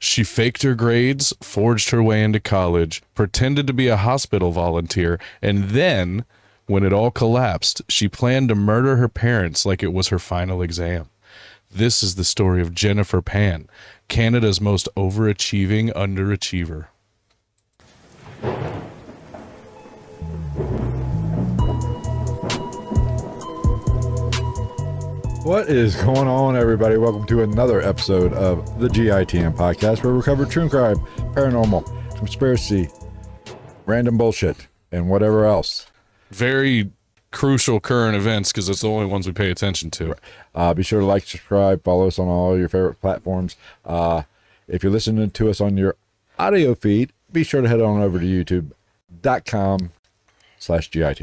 She faked her grades, forged her way into college, pretended to be a hospital volunteer, and then, when it all collapsed, she planned to murder her parents like it was her final exam. This is the story of Jennifer Pan, Canada's most overachieving underachiever. What is going on, everybody? Welcome to another episode of the GITM podcast, where we cover true crime, paranormal, conspiracy, random bullshit, and whatever else. Very crucial current events, because it's the only ones we pay attention to. Be sure to like, subscribe, follow us on all your favorite platforms. If you're listening to us on your audio feed, be sure to head on over to youtube.com/GITM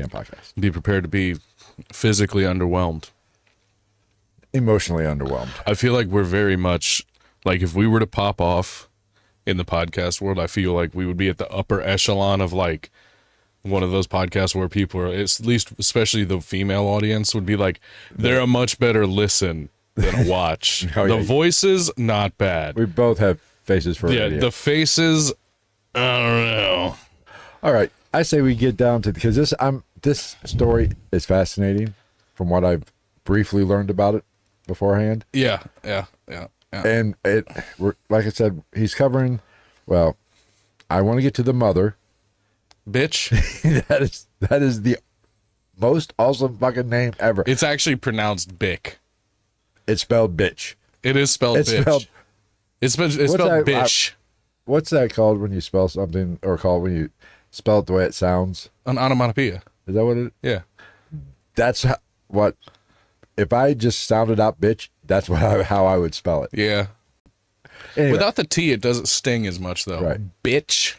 podcast. Be prepared to be physically underwhelmed. Emotionally underwhelmed. I feel like we're very much, like, if we were to pop off in the podcast world, I feel like we would be at the upper echelon of, like, one of those podcasts where people are, at least especially the female audience, would be like, they're a much better listen than a watch. The voices, not bad. We both have faces for radio. The faces, I don't know. All right, I say we get down to, because this story is fascinating from what I've briefly learned about it beforehand. Yeah. And like I said, he's covering, well, I want to get to the mother. Bitch. that is the most awesome fucking name ever. It's actually pronounced Bick. It's spelled bitch. It is spelled bitch. It's spelled bitch. What's that called when you spell something, or called when you spell it the way it sounds? An onomatopoeia. Is that what it is? Yeah. That's what, if I just sounded out bitch, that's how I would spell it. Yeah. Anyway. Without the T, it doesn't sting as much, though. Right. Bitch.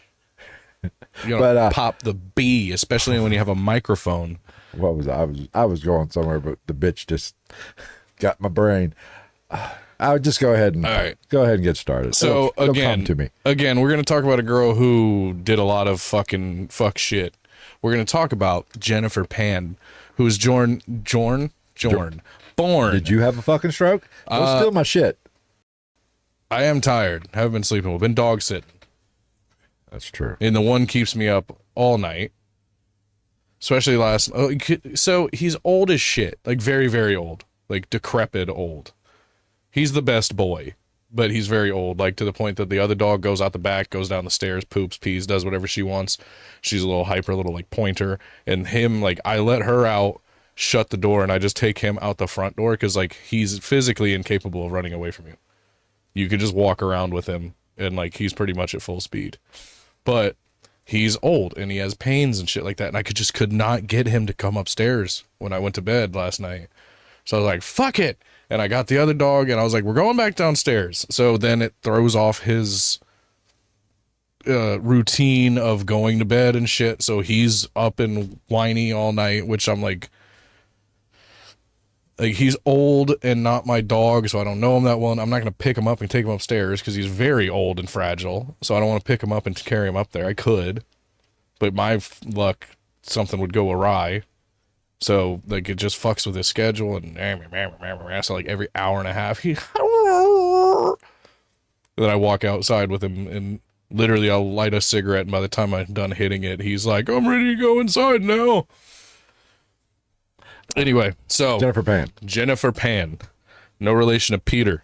You don't pop the B, especially when you have a microphone. What was I was going somewhere, but the bitch just got my brain. I would just go ahead and get started. So it'll come to me. Again, we're going to talk about a girl who did a lot of fucking fuck shit. We're going to talk about Jennifer Pan, who was born. Did you have a fucking stroke? Don't steal my shit. I am tired. Haven't been sleeping well. Been dog sitting. That's true. And the one keeps me up all night. Especially so he's old as shit. Like, very, very old. Like, decrepit old. He's the best boy, but he's very old. Like, to the point that the other dog goes out the back, goes down the stairs, poops, pees, does whatever she wants. She's a little hyper, little, like, pointer. And him, like, I let her out, shut the door, and I just take him out the front door because, like, he's physically incapable of running away from you. You could just walk around with him, and, like, he's pretty much at full speed. But he's old, and he has pains and shit like that, and I could not get him to come upstairs when I went to bed last night. So I was like, fuck it! And I got the other dog, and I was like, we're going back downstairs. So then it throws off his routine of going to bed and shit, so he's up and whiny all night, which I'm like, he's old and not my dog, so I don't know him that well. I'm not going to pick him up and take him upstairs because he's very old and fragile. So I don't want to pick him up and carry him up there. I could, but my luck, something would go awry. So, like, it just fucks with his schedule, and so, like, every hour and a half, then I walk outside with him, and literally I'll light a cigarette, and by the time I'm done hitting it, he's like, I'm ready to go inside now. Anyway, so Jennifer Pan, no relation to Peter.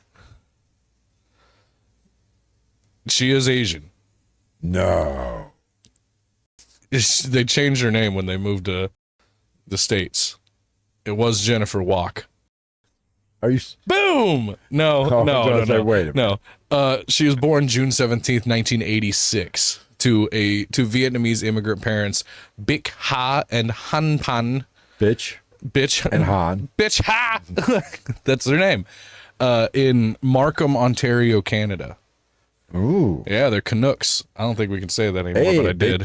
She is Asian. No. They changed her name when they moved to the States. It was Jennifer Walk. Are you? Boom! No. Wait a minute. No. She was born June 17th, 1986 to Vietnamese immigrant parents, Bic Ha and Han Pan. Bitch and Han. Bitch Ha! That's their name. In Markham, Ontario, Canada. Ooh. Yeah, they're Canucks. I don't think we can say that anymore, but I did.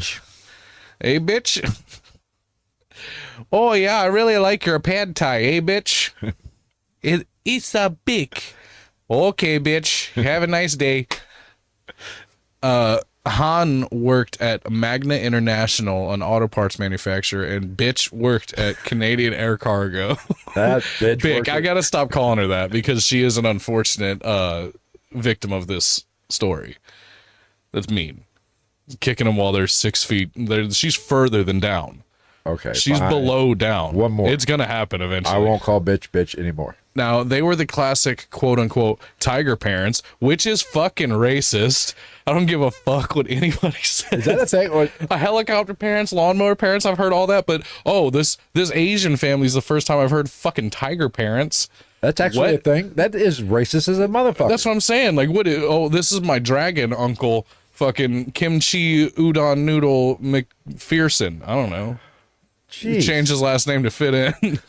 Hey, bitch. Oh, yeah, I really like your pad tie. Hey, bitch. It's a big. Okay, bitch. Have a nice day. Han worked at Magna International, an auto parts manufacturer, and bitch worked at Canadian Air Cargo. That bitch. Bick, I gotta stop calling her that because she is an unfortunate victim of this story. That's mean. Kicking them while they're 6 feet. She's further than down. Okay. She's fine. below down. One more. It's going to happen eventually. I won't call bitch anymore. Now, they were the classic quote-unquote tiger parents, which is fucking racist. I don't give a fuck what anybody says. Is that a thing? Or, Helicopter parents, lawnmower parents, I've heard all that, but this Asian family is the first time I've heard fucking tiger parents. that's actually a thing. That is racist as a motherfucker. That's what I'm saying. Like, this is my dragon uncle, fucking kimchi udon noodle McPherson. I don't know. Jeez. Change his last name to fit in.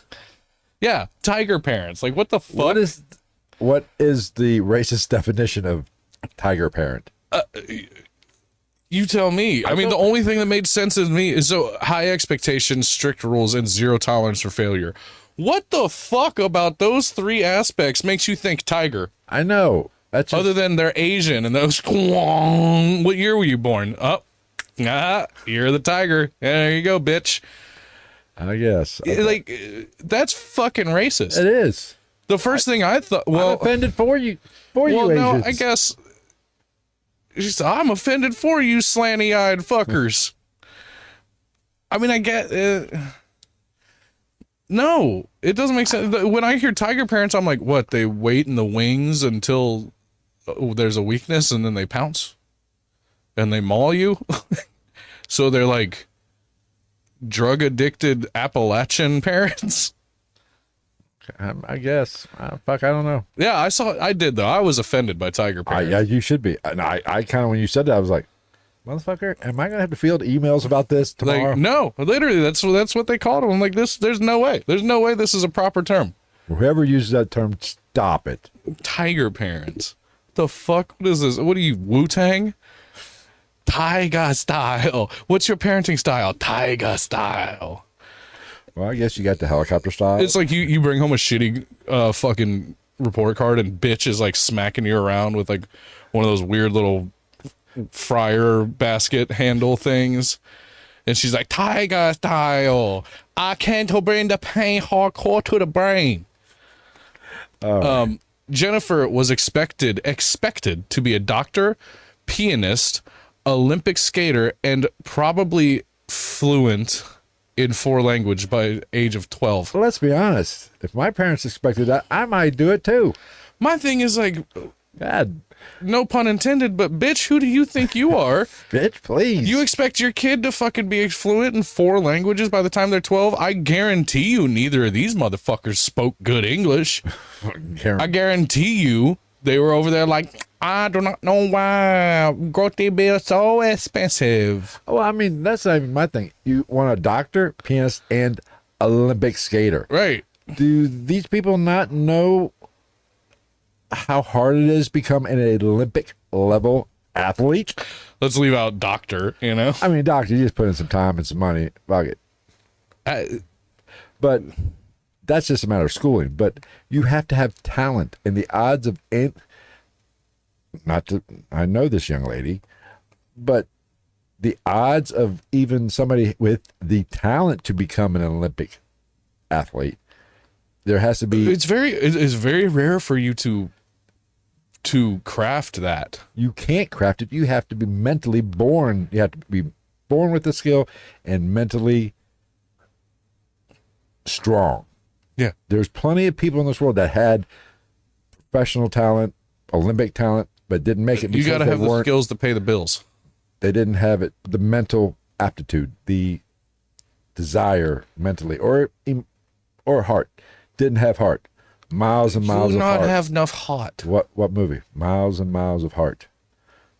Yeah, tiger parents. Like, what the fuck? What is the racist definition of tiger parent? You tell me. I mean, the only thing that made sense to me is so high expectations, strict rules, and zero tolerance for failure. What the fuck about those three aspects makes you think tiger? I know. That's just, Other than they're Asian and those. What year were you born? You're the tiger. There you go, bitch. I guess. Okay. Like, that's fucking racist. It is. The first thing I thought. Well, I'm offended for you. well, no, Asians. I guess. She said, I'm offended for you, slanty-eyed fuckers. I mean, I get. No, it doesn't make sense. When I hear tiger parents, I'm like, what? They wait in the wings until there's a weakness, and then they pounce, and they maul you. So they're like drug addicted Appalachian parents. I guess. I don't know. Yeah, I did though. I was offended by tiger parents. Yeah, you should be. And I kind of, when you said that, I was like, motherfucker, am I gonna have to field emails about this tomorrow? Like, no, literally, that's what they called them. I'm like, there's no way. There's no way this is a proper term. Whoever uses that term, stop it. Tiger parents. The fuck? What is this? What are you, Wu-Tang? Tiger style. What's your parenting style? Tiger style. Well, I guess you got the helicopter style. It's like you bring home a shitty fucking report card and bitch is like smacking you around with like one of those weird little fryer basket handle things. And she's like, tiger style. I can't bring the pain hardcore to the brain. Jennifer was expected to be a doctor, pianist, Olympic skater, and probably fluent in 4 languages by age of 12. Well, let's be honest. If my parents expected that, I might do it too. My thing is like, God, no pun intended, but bitch, who do you think you are? bitch, please. You expect your kid to fucking be fluent in 4 languages by the time they're 12? I guarantee you neither of these motherfuckers spoke good English. I guarantee you they were over there like, I do not know why grocery bill is so expensive. Well, I mean, that's not even my thing. You want a doctor, pianist, and Olympic skater. Right. Do these people not know how hard it is to become an Olympic level athlete? Let's leave out doctor, you know? I mean, doctor, you just put in some time and some money. Fuck it. But that's just a matter of schooling. But you have to have talent, and the odds of I know this young lady, but the odds of even somebody with the talent to become an Olympic athlete, there has to be. It's very rare for you to craft that. You can't craft it. You have to be mentally born. You have to be born with the skill and mentally strong. Yeah. There's plenty of people in this world that had professional talent, Olympic talent, but didn't make it because you got to have the skills to pay the bills. They didn't have it, the mental aptitude, the desire mentally, or heart. Didn't have heart. Miles and miles of heart. Do not have enough heart. What movie? Miles and Miles of Heart.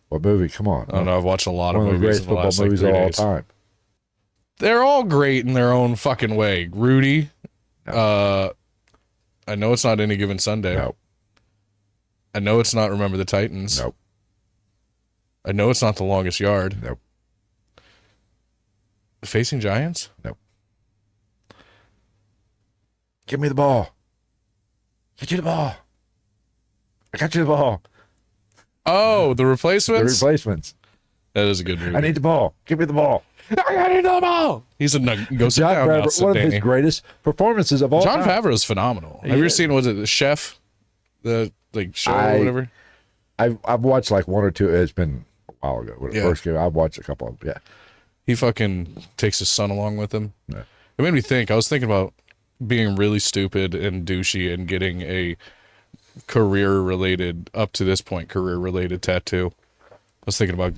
What movie? Come on. I don't know. I've watched a lot of One of the movies greatest in the football last movies like 3 of all days. time. They're all great in their own fucking way. Rudy. No. I know it's not Any Given Sunday. No. I know it's not Remember the Titans. Nope. I know it's not The Longest Yard. Nope. Facing Giants? Nope. Give me the ball. Get you the ball. I got you the ball. Oh, The The Replacements? Replacements. That is a good movie. I need the ball. Give me the ball. I need the ball. He's a go sit John down now, Favreau, one of Danny. his greatest performances of all John time. Favreau is phenomenal. Have you He ever is. seen, was it The Chef? The like show or whatever? I've watched like one or two. It's been a while ago when it Yeah. first came. I've watched a couple of them. Yeah. He fucking takes his son along with him. Yeah. It made me think. I was thinking about being really stupid and douchey and getting a career-related, up to this point, career-related tattoo. I was thinking about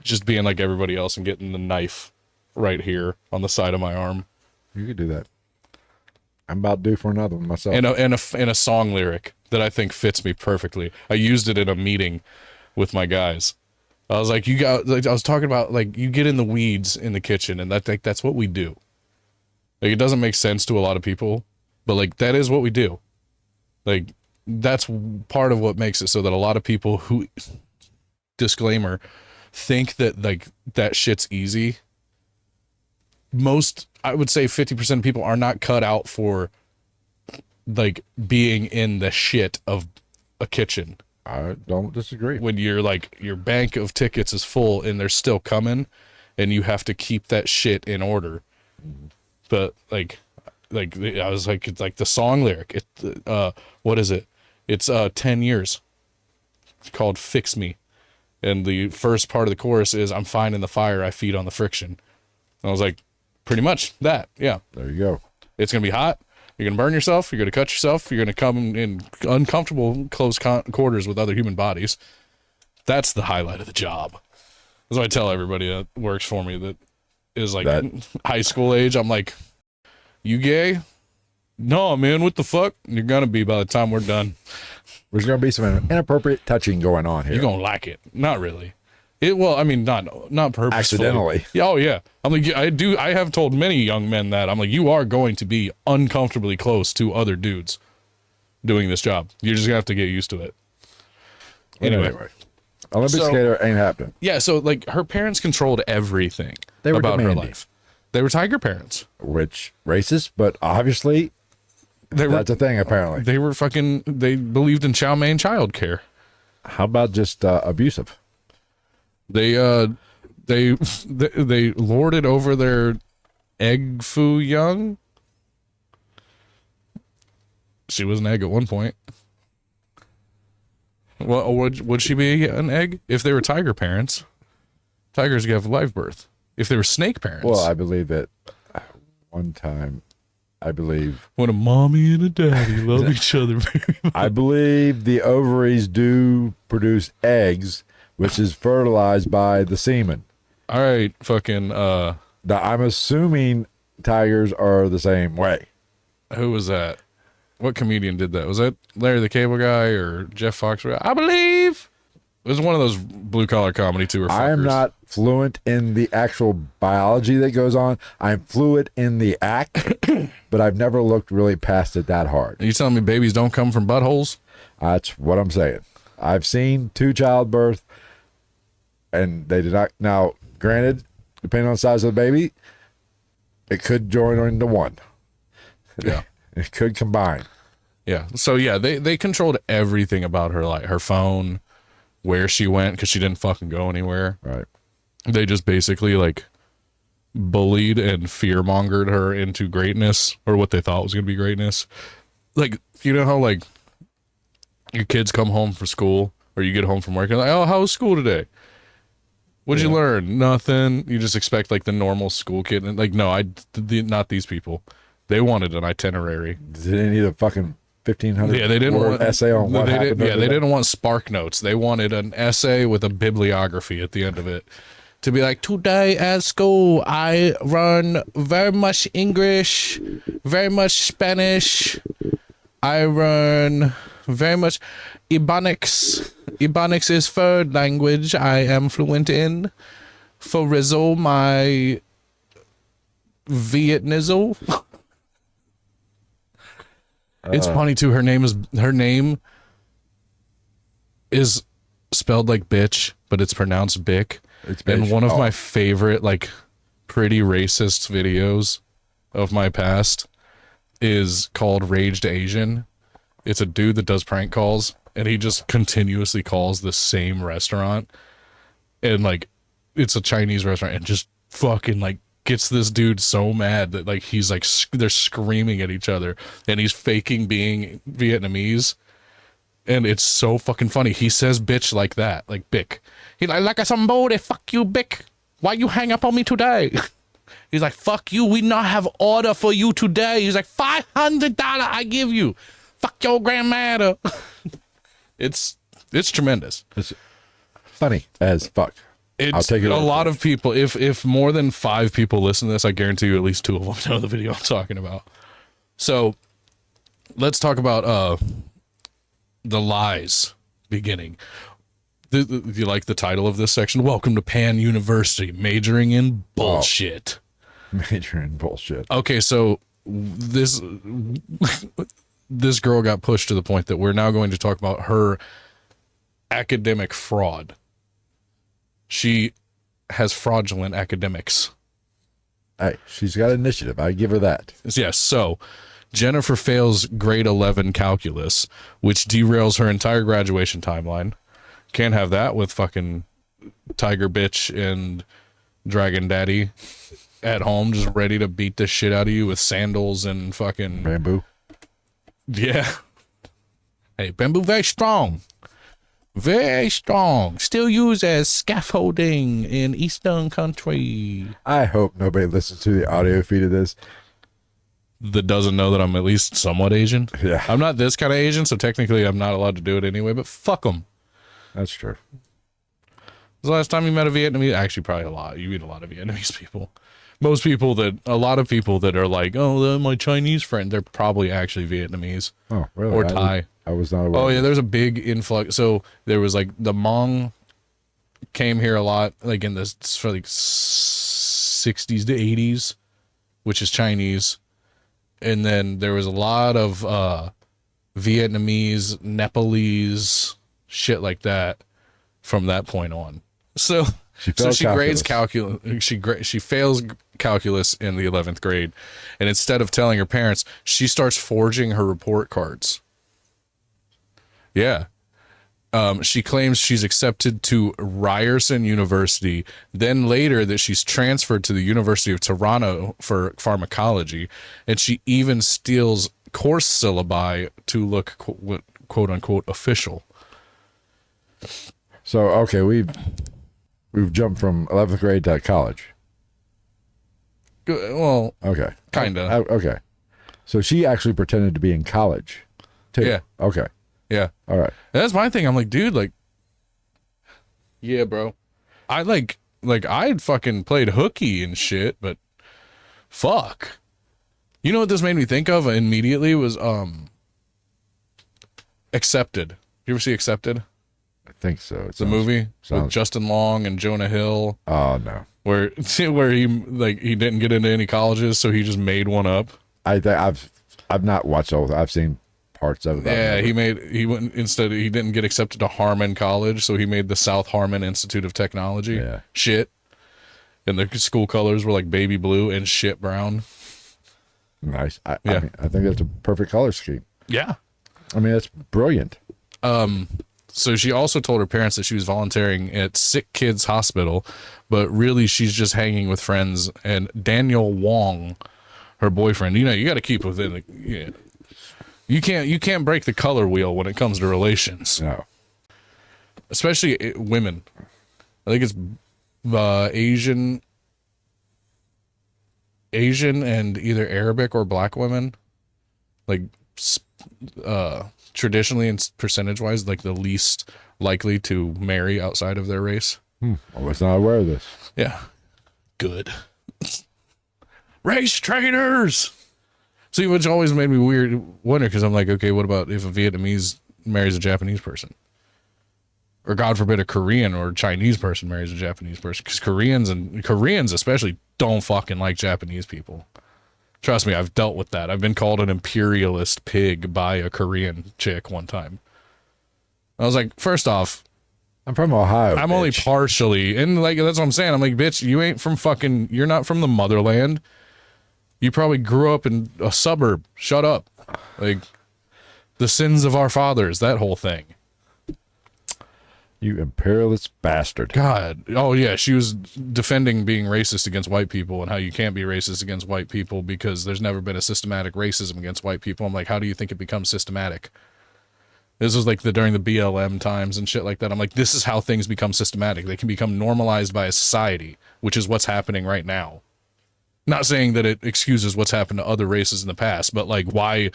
just being like everybody else and getting the knife right here on the side of my arm. You could do that. I'm about due for another one myself. And a song lyric that I think fits me perfectly. I used it in a meeting with my guys. I was like, I was talking about like you get in the weeds in the kitchen, and that's what we do. Like it doesn't make sense to a lot of people, but like that is what we do. Like that's part of what makes it so that a lot of people who, disclaimer, think that like that shit's easy. Most, I would say 50% of people are not cut out for like being in the shit of a kitchen. I don't disagree. When you're like, your bank of tickets is full and they're still coming and you have to keep that shit in order. But like I was like, it's like the song lyric. What is it? It's 10 years. It's called Fix Me. And the first part of the chorus is, I'm finding the fire I feed on the friction. And I was like, pretty much that. Yeah. There you go. It's going to be hot. You're going to burn yourself. You're going to cut yourself. You're going to come in uncomfortable close quarters with other human bodies. That's the highlight of the job. That's what I tell everybody that works for me that is like high school age. I'm like, you gay? No, man, what the fuck? You're going to be by the time we're done. There's going to be some inappropriate touching going on here. You're going to like it. Not really. Well, I mean, not purposefully. Accidentally. Yeah, oh yeah. I'm like, I have told many young men that I'm like, you are going to be uncomfortably close to other dudes doing this job. You're just gonna have to get used to it. Anyway. Olympic skater ain't happening. Yeah, so like her parents controlled everything They were about demanding. her life. They were tiger parents. Which racist, but obviously that's a thing apparently. They were they believed in chow mein child care. How about just abusive? They lorded over their egg foo young. She was an egg at one point. Well, would she be an egg? If they were tiger parents, tigers give live birth. If they were snake parents, Well, I believe that one time, when a mommy and a daddy love each other very much. I believe the ovaries do produce eggs, which is fertilized by the semen. All right, fucking. I'm assuming tigers are the same way. Who was that? What comedian did that? Was that Larry the Cable Guy or Jeff Foxworthy? I believe it was one of those blue collar comedy tour fuckers. I am not fluent in the actual biology that goes on. I'm fluent in the act, but I've never looked really past it that hard. Are you telling me babies don't come from buttholes? That's what I'm saying. I've seen 2 childbirth, and they did not. Now, granted, depending on the size of the baby, it could join into one. Yeah. It could combine. Yeah. So yeah, they controlled everything about her, like her phone, where she went, because she didn't fucking go anywhere. Right. They just basically like bullied and fear mongered her into greatness, or what they thought was gonna be greatness. Like, you know how like your kids come home from school, or you get home from work and like, oh, how was school today? What'd you learn? Nothing. You just expect like the normal school kid, and like, no, not these people. They wanted an itinerary. They didn't need a fucking 1,500 Yeah, they didn't word want essay on what happened. Yeah, they didn't want spark notes. They wanted an essay with a bibliography at the end of it. To be like, today at school, I run very much English, very much Spanish. I run very much Ebonics. Ebonics is third language I am fluent in. For Rizzo, my Vietnizzle. It's funny too. Her name is spelled like bitch, but it's pronounced bick. It's and bitch. one of my favorite like pretty racist videos of my past is called Raged Asian. It's a dude that does prank calls, and he just continuously calls the same restaurant, and like it's a Chinese restaurant, and just fucking like gets this dude so mad that like he's like they're screaming at each other, and he's faking being Vietnamese, And it's so fucking funny. He says bitch like that, like bick. He's like somebody, fuck you, bick. Why you hang up on me today? He's like, fuck you, we not have order for you today. He's like, $500 I give you. Fuck your grandmother. It's tremendous. It's funny as fuck. I'll take it. A lot of people, if more than 5 people listen to this, I guarantee you at least 2 of them know the video I'm talking about. So let's talk about the lies beginning. Do you like the title of this section? Welcome to Pan University, majoring in bullshit. Majoring in bullshit. Okay, so this girl got pushed to the point that we're now going to talk about her academic fraud. She has fraudulent academics. Hey, she's got initiative. I give her that. Yes, so Jennifer fails grade 11 calculus, which derails her entire graduation timeline. Can't have that with fucking Tiger Bitch and Dragon Daddy at home just ready to beat the shit out of you with sandals and fucking... Bamboo. Yeah. Hey, bamboo very strong. Very strong. Still used as scaffolding in Eastern country. I hope nobody listens to the audio feed of this that doesn't know that I'm at least somewhat Asian. Yeah. I'm not this kind of Asian, so technically I'm not allowed to do it anyway, but fuck them. That's true. The last time you met a Vietnamese? Actually, probably a lot. You meet a lot of Vietnamese people. A lot of people that are like, oh, they're my Chinese friend, they're probably actually Vietnamese. Oh, really? Or Thai. I was not aware. Oh, yeah, there's a big influx. So there was like the Hmong came here a lot, like in the for like 60s to 80s, which is Chinese. And then there was a lot of Vietnamese, Nepalese, shit like that from that point on. So she grades calculus. She fails calculus in the 11th grade, and instead of telling her parents, she starts forging her report cards. Yeah. She claims she's accepted to Ryerson University, then later that she's transferred to the University of Toronto for pharmacology, and she even steals course syllabi to look quote unquote official. So, okay, we've jumped from 11th grade to college. Well, okay. Kind of. Okay. So she actually pretended to be in college, too. Yeah. Okay. Yeah. All right. And that's my thing. I'm like, dude, like, yeah, bro. I'd fucking played hooky and shit, but fuck. You know what this made me think of immediately was Accepted. You ever see Accepted? I think so. It's a movie with Justin Long and Jonah Hill. Oh no. Where he didn't get into any colleges, so he just made one up. I've not watched all. I've seen parts of it. Yeah, he didn't get accepted to Harmon College, so he made the South Harmon Institute of Technology. Yeah. Shit. And the school colors were like baby blue and shit brown. Nice. I think that's a perfect color scheme. Yeah. I mean, that's brilliant. So she also told her parents that she was volunteering at Sick Kids Hospital, but really she's just hanging with friends. And Daniel Wong, her boyfriend, you got to keep within the... Yeah. You can't break the color wheel when it comes to relations. No. Especially women. I think it's Asian and either Arabic or black women. Like traditionally and percentage-wise, like the least likely to marry outside of their race. I was not aware of this. Yeah. Good. Race traitors! See, which always made me wonder, because I'm like, okay, what about if a Vietnamese marries a Japanese person? Or God forbid a Korean or Chinese person marries a Japanese person, because Koreans especially don't fucking like Japanese people. Trust me, I've dealt with that. I've been called an imperialist pig by a Korean chick one time. I was like, first off, I'm from Ohio. I'm only partially, and like that's what I'm saying. I'm like, bitch, you're not from the motherland. You probably grew up in a suburb. Shut up. Like, the sins of our fathers, that whole thing. You imperialist bastard. God. Oh, yeah. She was defending being racist against white people and how you can't be racist against white people because there's never been a systematic racism against white people. I'm like, how do you think it becomes systematic? This was like during the BLM times and shit like that. I'm like, this is how things become systematic. They can become normalized by a society, which is what's happening right now. Not saying that it excuses what's happened to other races in the past, but like, why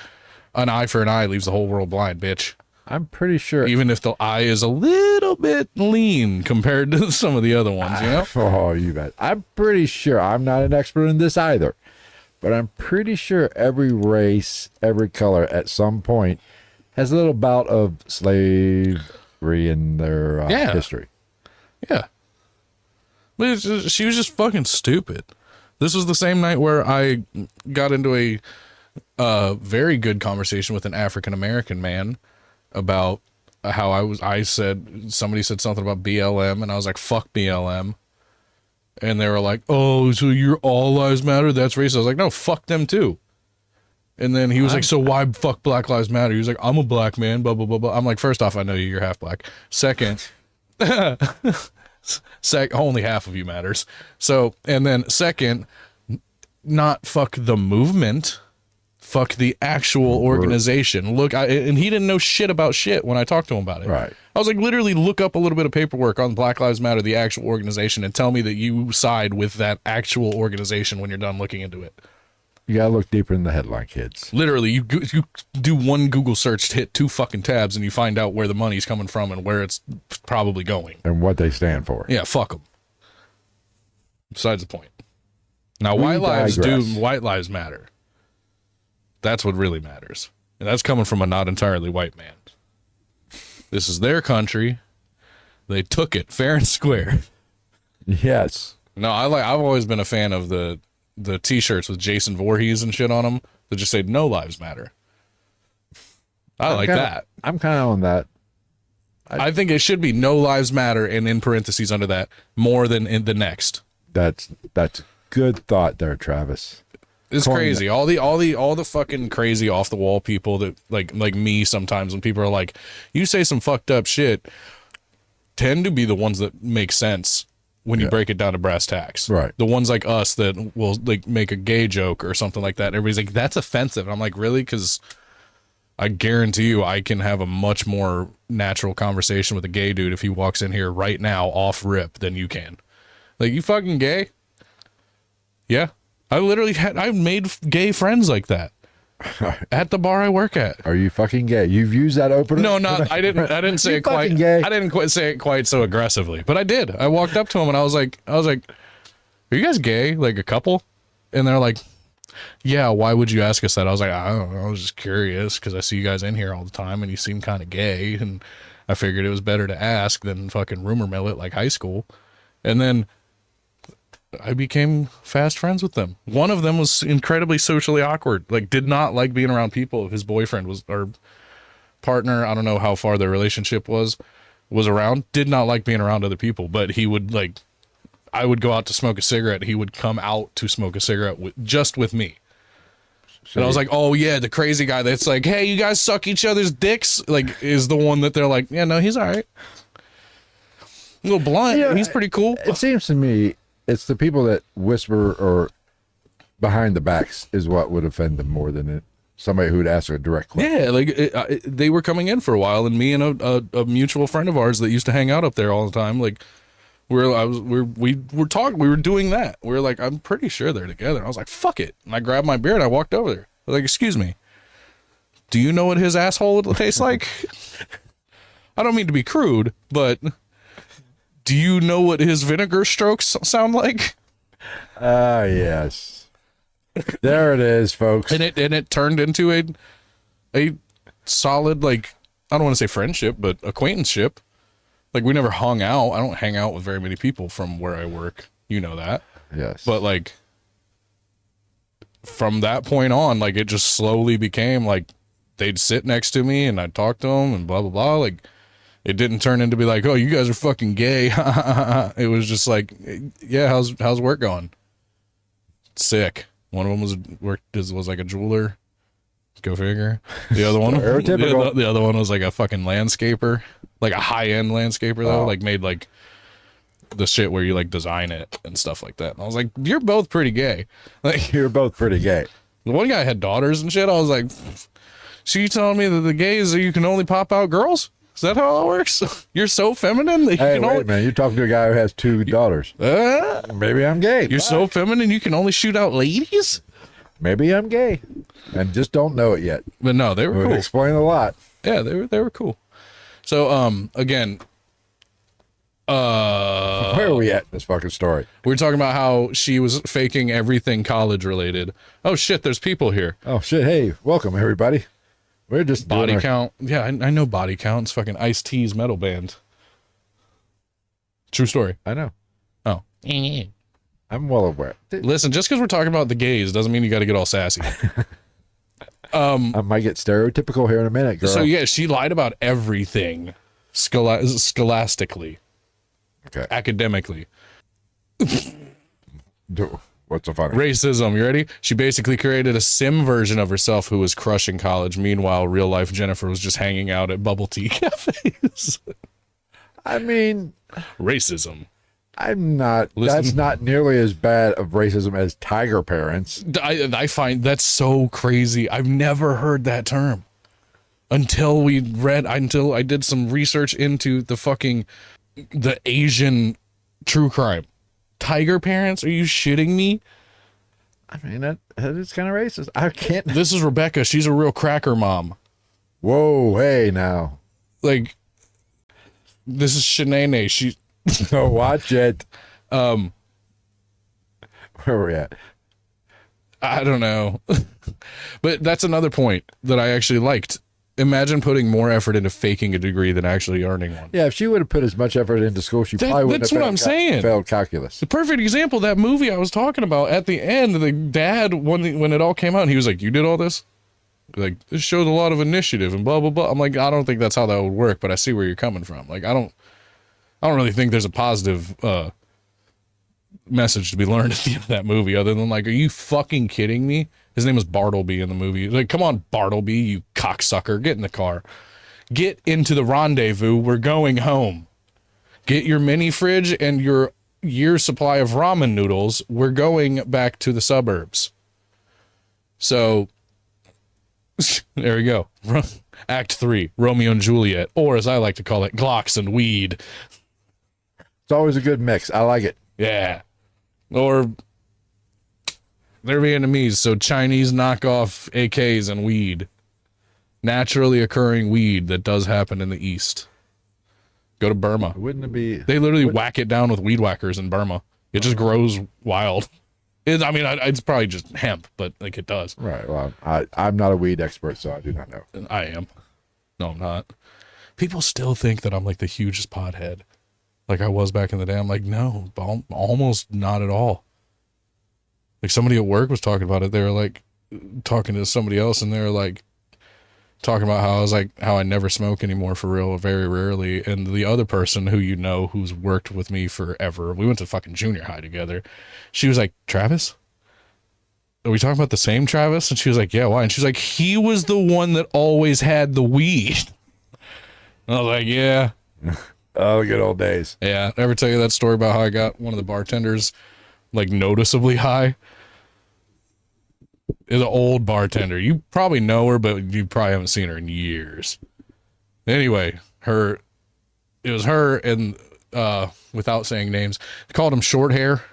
an eye for an eye leaves the whole world blind, bitch. I'm pretty sure. Even if the eye is a little bit lean compared to some of the other ones, you know? Oh, you bet. I'm pretty sure. I'm not an expert in this either, but I'm pretty sure every race, every color at some point has a little bout of slavery in their history. Yeah. But she was just fucking stupid. This was the same night where I got into a very good conversation with an African-American man about how somebody said something about BLM, and I was like, fuck BLM. And they were like, oh, so you're all lives matter? That's racist. I was like, no, fuck them too. And then he was like, so why fuck Black Lives Matter? He was like, I'm a black man, blah, blah, blah, blah. I'm like, first off, I know you're half black. Second, only half of you matters. So, and then second, not fuck the movement. Fuck the actual organization. Look, and he didn't know shit about shit when I talked to him about it. Right. I was like, literally look up a little bit of paperwork on Black Lives Matter, the actual organization, and tell me that you side with that actual organization when you're done looking into it. You gotta look deeper in the headline, kids. Literally, you do one Google search, hit 2 fucking tabs, and you find out where the money's coming from and where it's probably going. And what they stand for. Yeah, fuck them. Besides the point. Now, white lives matter. That's what really matters. And that's coming from a not entirely white man. This is their country. They took it fair and square. Yes. No, I've always been a fan of the t-shirts with Jason Voorhees and shit on them that just say no lives matter. I like that. I'm kind of on that. I think it should be no lives matter and in parentheses under that more than in the next. That's good thought there, Travis. It's crazy. All the fucking crazy off the wall people that like me sometimes when people are like, you say some fucked up shit, tend to be the ones that make sense when you break it down to brass tacks. Right. The ones like us that will like make a gay joke or something like that. Everybody's like, that's offensive. And I'm like, really? Because I guarantee you I can have a much more natural conversation with a gay dude if he walks in here right now off rip than you can. Like, you fucking gay? Yeah. I've made gay friends like that at the bar I work at. Are you fucking gay? You've used that opener? No, I didn't say it quite. Gay. I didn't quite say it quite so aggressively, but I did. I walked up to him and I was like, are you guys gay? Like a couple? And they're like, yeah, why would you ask us that? I was like, I don't know. I was just curious because I see you guys in here all the time and you seem kind of gay. And I figured it was better to ask than fucking rumor mill it like high school. And then I became fast friends with them. One of them was incredibly socially awkward, like did not like being around people. His boyfriend was, or partner, I don't know how far their relationship was around, did not like being around other people, but he would like, I would go out to smoke a cigarette. He would come out to smoke a cigarette just with me. And I was like, oh yeah, the crazy guy that's like, hey, you guys suck each other's dicks, like, is the one that they're like, yeah, no, he's all right. A little blunt. Yeah, he's pretty cool. It seems to me it's the people that whisper or behind the backs is what would offend them more than somebody who would ask a direct question. Yeah, like they were coming in for a while, and me and a mutual friend of ours that used to hang out up there all the time, like we were talking, we were doing that. We were like, I'm pretty sure they're together. I was like, fuck it. And I grabbed my beer and I walked over there. I was like, excuse me, do you know what his asshole would taste like? I don't mean to be crude, but do you know what his vinegar strokes sound like? Yes. There it is, folks. And it turned into a solid, like, I don't want to say friendship, but acquaintanceship. Like, we never hung out. I don't hang out with very many people from where I work. You know that. Yes. But, like, from that point on, like, it just slowly became, like, they'd sit next to me and I'd talk to them and blah, blah, blah. Like, it didn't turn into be like, oh, you guys are fucking gay. It was just like, yeah, how's work going? Sick. One of them was like a jeweler. Go figure. The other one, the other one was like a fucking landscaper, like a high end landscaper though, like made like the shit where you like design it and stuff like that. And I was like, you're both pretty gay. Like, you're both pretty gay. The one guy had daughters and shit. I was like, So you telling me that the gays you can only pop out girls? Is that how it works? You're so feminine that you Hey, can wait only. a minute. You're talking to a guy who has 2 daughters. Maybe I'm gay. You're so feminine you can only shoot out ladies? Maybe I'm gay, and just don't know it yet. But no, they were Would cool. explain a lot. Yeah, they were cool. So again, Where are we at in this fucking story? we were talking about how she was faking everything college related. Oh shit, there's people here. Oh shit! Hey, welcome everybody. We're just doing Body our- Count. Yeah, I know Body Count. It's fucking Ice-T's metal band. True story. I know. Oh. I'm well aware. Listen, just because we're talking about the gays doesn't mean you got to get all sassy. I might get stereotypical here in a minute, girl. So yeah, she lied about everything scholastically, Okay. academically. What's so funny? Racism, you ready? She basically created a sim version of herself who was crushing college. Meanwhile, real life Jennifer was just hanging out at bubble tea cafes. I mean, Racism. I'm not. Listen. That's not nearly as bad of racism as tiger parents. I find that's so crazy. I've never heard that term until I did some research into the Asian true crime. Tiger parents? Are you shitting me? I mean, that is kind of racist. I can't. This is Rebecca. She's a real cracker mom. Whoa, hey now. Like, this is Shanae. She, So watch it. Where are we at? I don't know. But that's another point that I actually liked. Imagine putting more effort into faking a degree than actually earning one. Yeah, if she would have put as much effort into school, she probably wouldn't that's have what I'm saying. failed calculus. The perfect example, that movie I was talking about, at the end, the dad, when it all came out, he was like, you did all this? Like, this showed a lot of initiative and blah, blah, blah. I'm like, I don't think that's how that would work, but I see where you're coming from. Like, I don't really think there's a positive message to be learned at the end of that movie, other than like, are you fucking kidding me? His name was Bartleby in the movie. Like, come on, Bartleby, you cocksucker, get in the car. Get into the rendezvous. We're going home. Get your mini fridge and your year's supply of ramen noodles. We're going back to the suburbs. So, there we go. Act 3, Romeo and Juliet, or as I like to call it, Glocks and weed. It's always a good mix. I like it. Yeah. Or they're Vietnamese, so Chinese knockoff AKs and weed. Naturally occurring weed that does happen in the East. Go to Burma. Wouldn't it be? They literally whack it down with weed whackers in Burma. It just grows wild. It's probably just hemp, but like it does. Right. Well, I'm not a weed expert, so I do not know. I am. No, I'm not. People still think that I'm like the hugest pothead. Like I was back in the day. I'm like, no, almost not at all. Like somebody at work was talking about it. They were like talking to somebody else, and they were like talking about how I never smoke anymore for real, very rarely. And the other person who who's worked with me forever, we went to fucking junior high together. She was like, Travis? Are we talking about the same Travis? And she was like, yeah, why? And she was like, he was the one that always had the weed. And I was like, yeah. Oh, the good old days. Yeah. Ever tell you that story about how I got one of the bartenders like noticeably high? Is an old bartender. You probably know her, but you probably haven't seen her in years. Anyway, it was her, and without saying names, they called him Short Hair,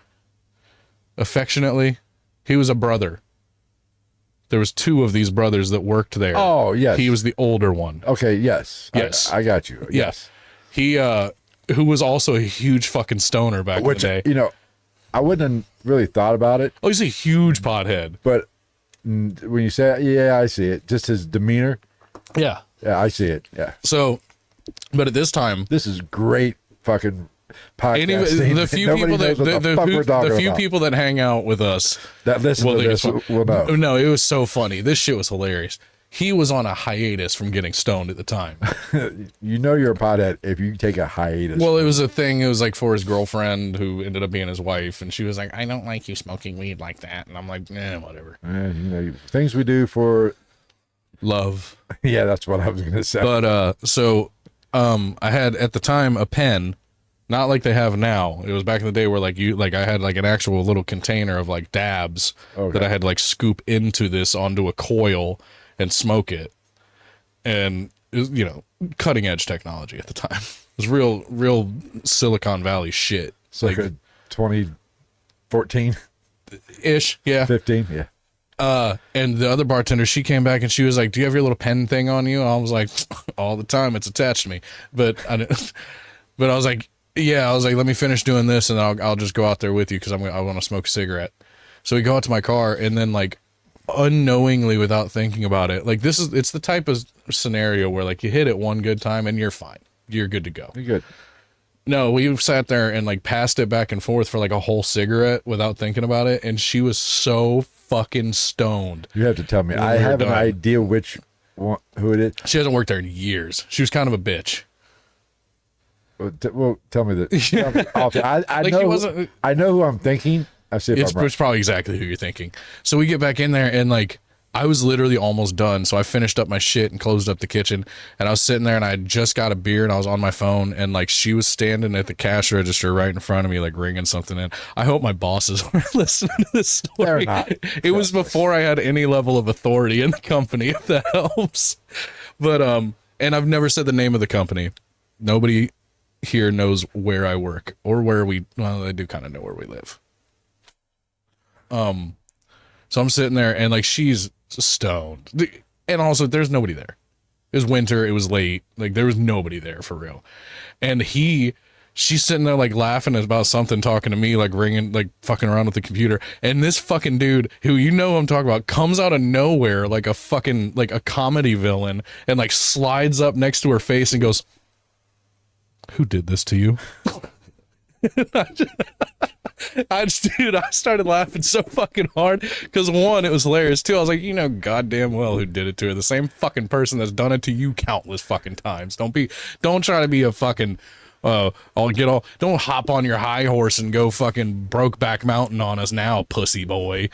affectionately. He was a brother. There was 2 of these brothers that worked there. Oh, yes. He was the older one. Okay, yes. Yes. I got you. Yes. He, who was also a huge fucking stoner back in the day. You know, I wouldn't have really thought about it, Oh, he's a huge pothead. but when you say it, yeah, I see it. Just his demeanor. Yeah. Yeah, I see it. Yeah. So, but at this time, This is great fucking podcast. the few people that the few people that hang out with us that listen to think this it's will know. No, it was so funny. This shit was hilarious. He was on a hiatus from getting stoned at the time. You know you're a pothead if you take a hiatus. Well, it was a thing. It was like for his girlfriend who ended up being his wife, and she was like, "I don't like you smoking weed like that," and I'm like, whatever. And, you know, things we do for Love. yeah, that's what I was gonna say. But I had at the time a pen, not like they have now. It was back in the day where I had like an actual little container of like dabs Okay. that I had like scoop into this onto a coil and smoke it. and it was, cutting edge technology at the time. It was real Silicon Valley shit. It's like a 2014 ish, yeah, 15, yeah. And the other bartender, she came back and she was like, "Do you have your little pen thing on you?" And I was like, "All the time, it's attached to me." But I was like, "Yeah." I was like, "Let me finish doing this, and I'll just go out there with you because I want to smoke a cigarette." So we go out to my car, and then like unknowingly, without thinking about it, like it's the type of scenario where like you hit it one good time and you're fine, you're good to go. You're good. No, we sat there and like passed it back and forth for like a whole cigarette without thinking about it, and she was so fucking stoned. You have to tell me. I have an idea which one, who it is. She hasn't worked there in years. She was kind of a bitch. Well, tell me that. I Like, know. I know who I'm thinking. I see. It's probably exactly who you're thinking. So we get back in there, and like I was literally almost done. So I finished up my shit and closed up the kitchen, and I was sitting there, and I had just got a beer, and I was on my phone, and like she was standing at the cash register right in front of me, like ringing something in. I hope my bosses were listening to this story. They're not. It was before I had any level of authority in the company, if that helps. But and I've never said the name of the company. Nobody here knows where I work or where we. Well, they do kind of know where we live. So I'm sitting there, and like she's stoned, and also there's nobody there. It was winter, it was late, like there was nobody there for real. And she's sitting there like laughing about something, talking to me, like ringing, like fucking around with the computer. And this fucking dude, who I'm talking about, comes out of nowhere like a fucking like a comedy villain, and like slides up next to her face and goes, "Who did this to you?" I started laughing so fucking hard because one, it was hilarious. Two, I was like, goddamn well who did it to her. The same fucking person that's done it to you countless fucking times. Don't try to be a fucking, don't hop on your high horse and go fucking Brokeback Mountain on us now, pussy boy.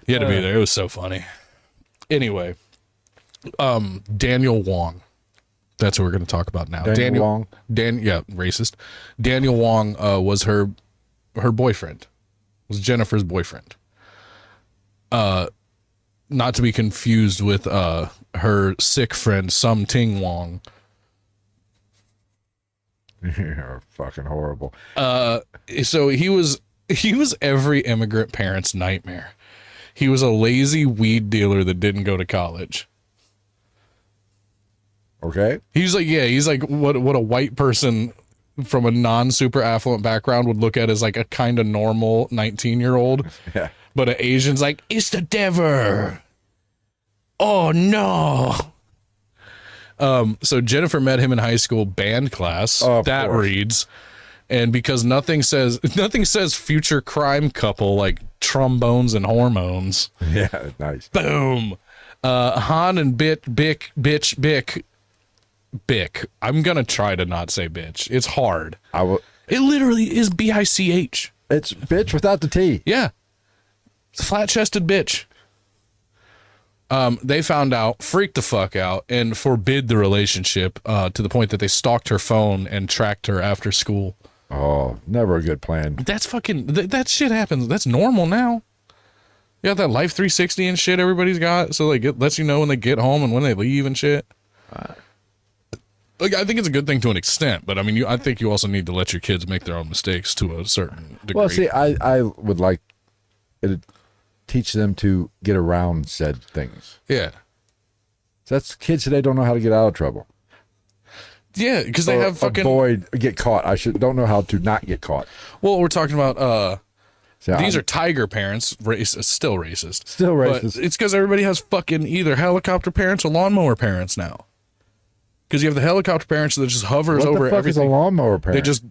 You had to be there. It was so funny. Anyway, Daniel Wong. That's what we're going to talk about now. Daniel Wong. Racist. Daniel Wong was her boyfriend. Was Jennifer's boyfriend. Not to be confused with her sick friend Sum Ting Wong. You're fucking horrible. So he was every immigrant parent's nightmare. He was a lazy weed dealer that didn't go to college. Okay. He's like what a white person from a non-super affluent background would look at as like a kind of normal 19-year-old. Yeah. But an Asian's like, "It's the devil. Oh no." So Jennifer met him in high school band class. That course. Reads. And because nothing says future crime couple like trombones and hormones. Yeah, nice. Boom. Han and Bick. I'm gonna try to not say bitch. It's hard. I will. It literally is B-I-C-H. It's bitch without the T. Yeah. It's a flat-chested bitch. They found out, freaked the fuck out, and forbid the relationship to the point that they stalked her phone and tracked her after school. Oh, never a good plan. That's fucking... that shit happens. That's normal now. You got that Life 360 and shit everybody's got, so like it lets you know when they get home and when they leave and shit. Like, I think it's a good thing to an extent, but I mean, I think you also need to let your kids make their own mistakes to a certain degree. Well, see, I would like it to teach them to get around said things. Yeah. That's kids today don't know how to get out of trouble. Yeah, because they have fucking... avoid get caught. Don't know how to not get caught. Well, we're talking about... these are tiger parents, still racist. Still racist. But it's because everybody has fucking either helicopter parents or lawnmower parents now. Because you have the helicopter parents that just hovers over everything. What the fuck is a lawnmower parent? They just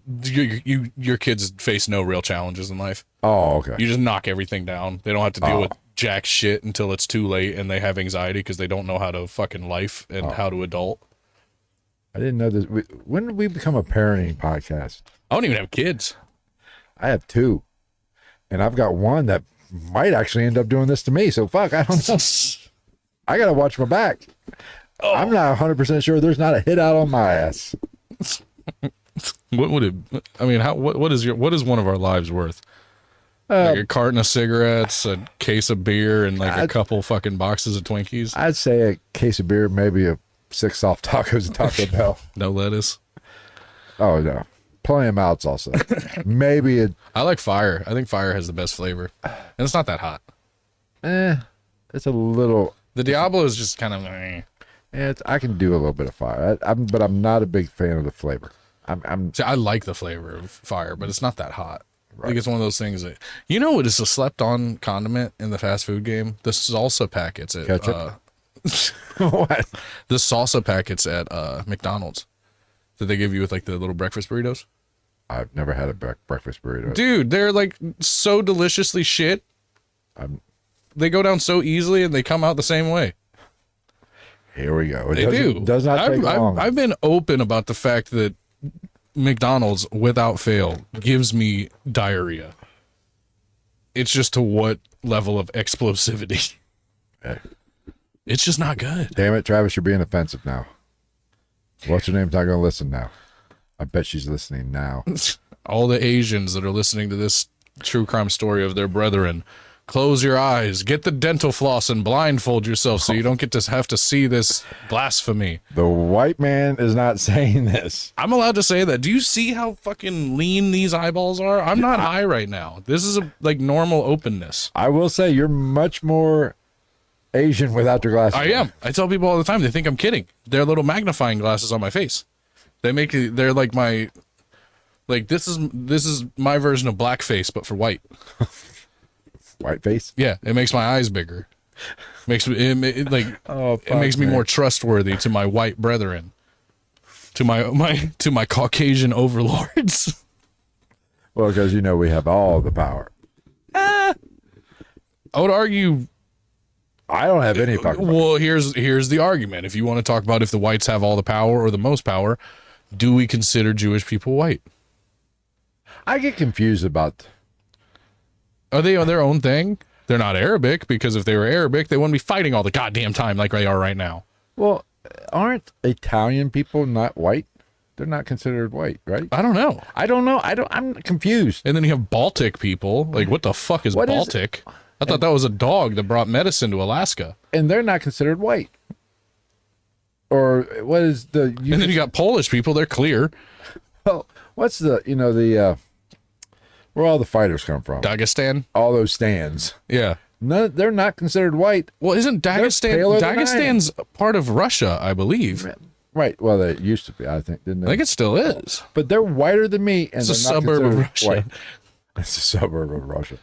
your kids face no real challenges in life. Oh, okay. You just knock everything down. They don't have to deal with jack shit until it's too late, and they have anxiety because they don't know how to fucking life and how to adult. I didn't know this. When did we become a parenting podcast? I don't even have kids. I have two, and I've got one that might actually end up doing this to me. So fuck, I don't know. I gotta watch my back. Oh. I'm not 100% sure there's not a hit out on my ass. What would it? I mean, what is one of our lives worth? Like a carton of cigarettes, a case of beer, and like a couple fucking boxes of Twinkies. I'd say a case of beer, maybe 6 soft tacos at Taco Bell. No lettuce. Oh, no. Plenty of mouths also. Maybe I like fire. I think fire has the best flavor. And it's not that hot. it's a little... The Diablo is just kind of... I can do a little bit of fire, but I'm not a big fan of the flavor. See, I like the flavor of fire, but it's not that hot. Right. I think it's one of those things that... You know what is a slept-on condiment in the fast food game? The salsa packets at... Ketchup? What? The salsa packets at McDonald's that they give you with like the little breakfast burritos. I've never had a breakfast burrito. Dude, they're like so deliciously shit. They go down so easily and they come out the same way. Here we go. They do. Does not take long. I've been open about the fact that McDonald's, without fail, gives me diarrhea. It's just to what level of explosivity. Hey. It's just not good. Damn it, Travis, you're being offensive now. What's her name's not going to listen now. I bet she's listening now. All the Asians that are listening to this true crime story of their brethren, close your eyes, get the dental floss and blindfold yourself so you don't get to have to see this blasphemy. The white man is not saying this. I'm allowed to say that. Do you see how fucking lean these eyeballs are? I'm not high right now. This is like normal openness. I will say you're much more Asian without your glasses. I am. I tell people all the time, they think I'm kidding. They're little magnifying glasses on my face. They're like my, like this is my version of blackface, but for white. White face? Yeah, it makes my eyes bigger. Makes it makes me more trustworthy to my white brethren, to my Caucasian overlords. Well, because we have all the power. I would argue. I don't have any fucking power. Well, here's the argument. If you want to talk about if the whites have all the power or the most power, do we consider Jewish people white? I get confused about. Are they on their own thing? They're not Arabic, because if they were Arabic, they wouldn't be fighting all the goddamn time like they are right now. Well, aren't Italian people not white? They're not considered white, right? I don't know. I'm confused. And then you have Baltic people. Like, what the fuck is Baltic? I thought that was a dog that brought medicine to Alaska. And they're not considered white. Or what is the... And then you got Polish people. They're clear. Well, what's the, where all the fighters come from? Dagestan? All those stands. Yeah. No, they're not considered white. Well, isn't Dagestan's part of Russia, I believe. Right. Well, they used to be, I think, didn't they? I think it still is. But they're whiter than me. And it's a suburb of Russia. White. It's a suburb of Russia.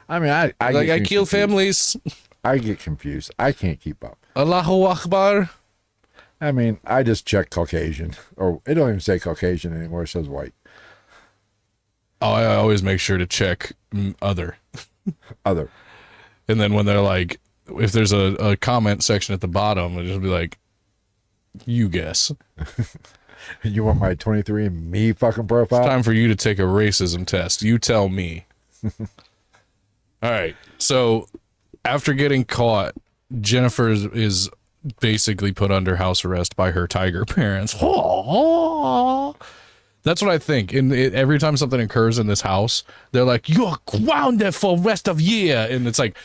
I mean, I kill families. I get confused. I can't keep up. Allahu Akbar. I mean, I just check Caucasian. Or it don't even say Caucasian anymore. It says white. Oh, I always make sure to check other. Other. And then when they're like, if there's a comment section at the bottom, it'll just be like, you guess. You want my 23andMe fucking profile? It's time for you to take a racism test. You tell me. All right. So after getting caught, Jennifer is basically put under house arrest by her tiger parents. That's what I think. And every time something occurs in this house, they're like, "You're grounded for rest of year," and it's like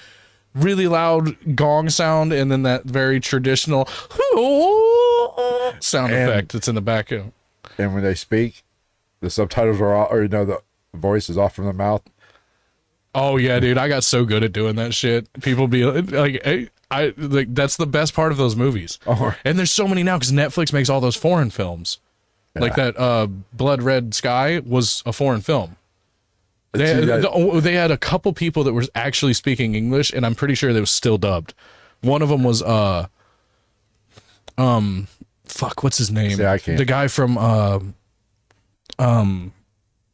really loud gong sound, and then that very traditional sound effect that's in the background. And when they speak, the subtitles are off, or the voice is off from the mouth. Oh yeah, dude, I got so good at doing that shit. People be like, hey, that's the best part of those movies. Oh. And there's so many now because Netflix makes all those foreign films. Yeah. Like that Blood Red Sky was a foreign film. They had a couple people that were actually speaking English, and I'm pretty sure they was still dubbed. One of them was fuck, what's his name? See, I can't. The guy from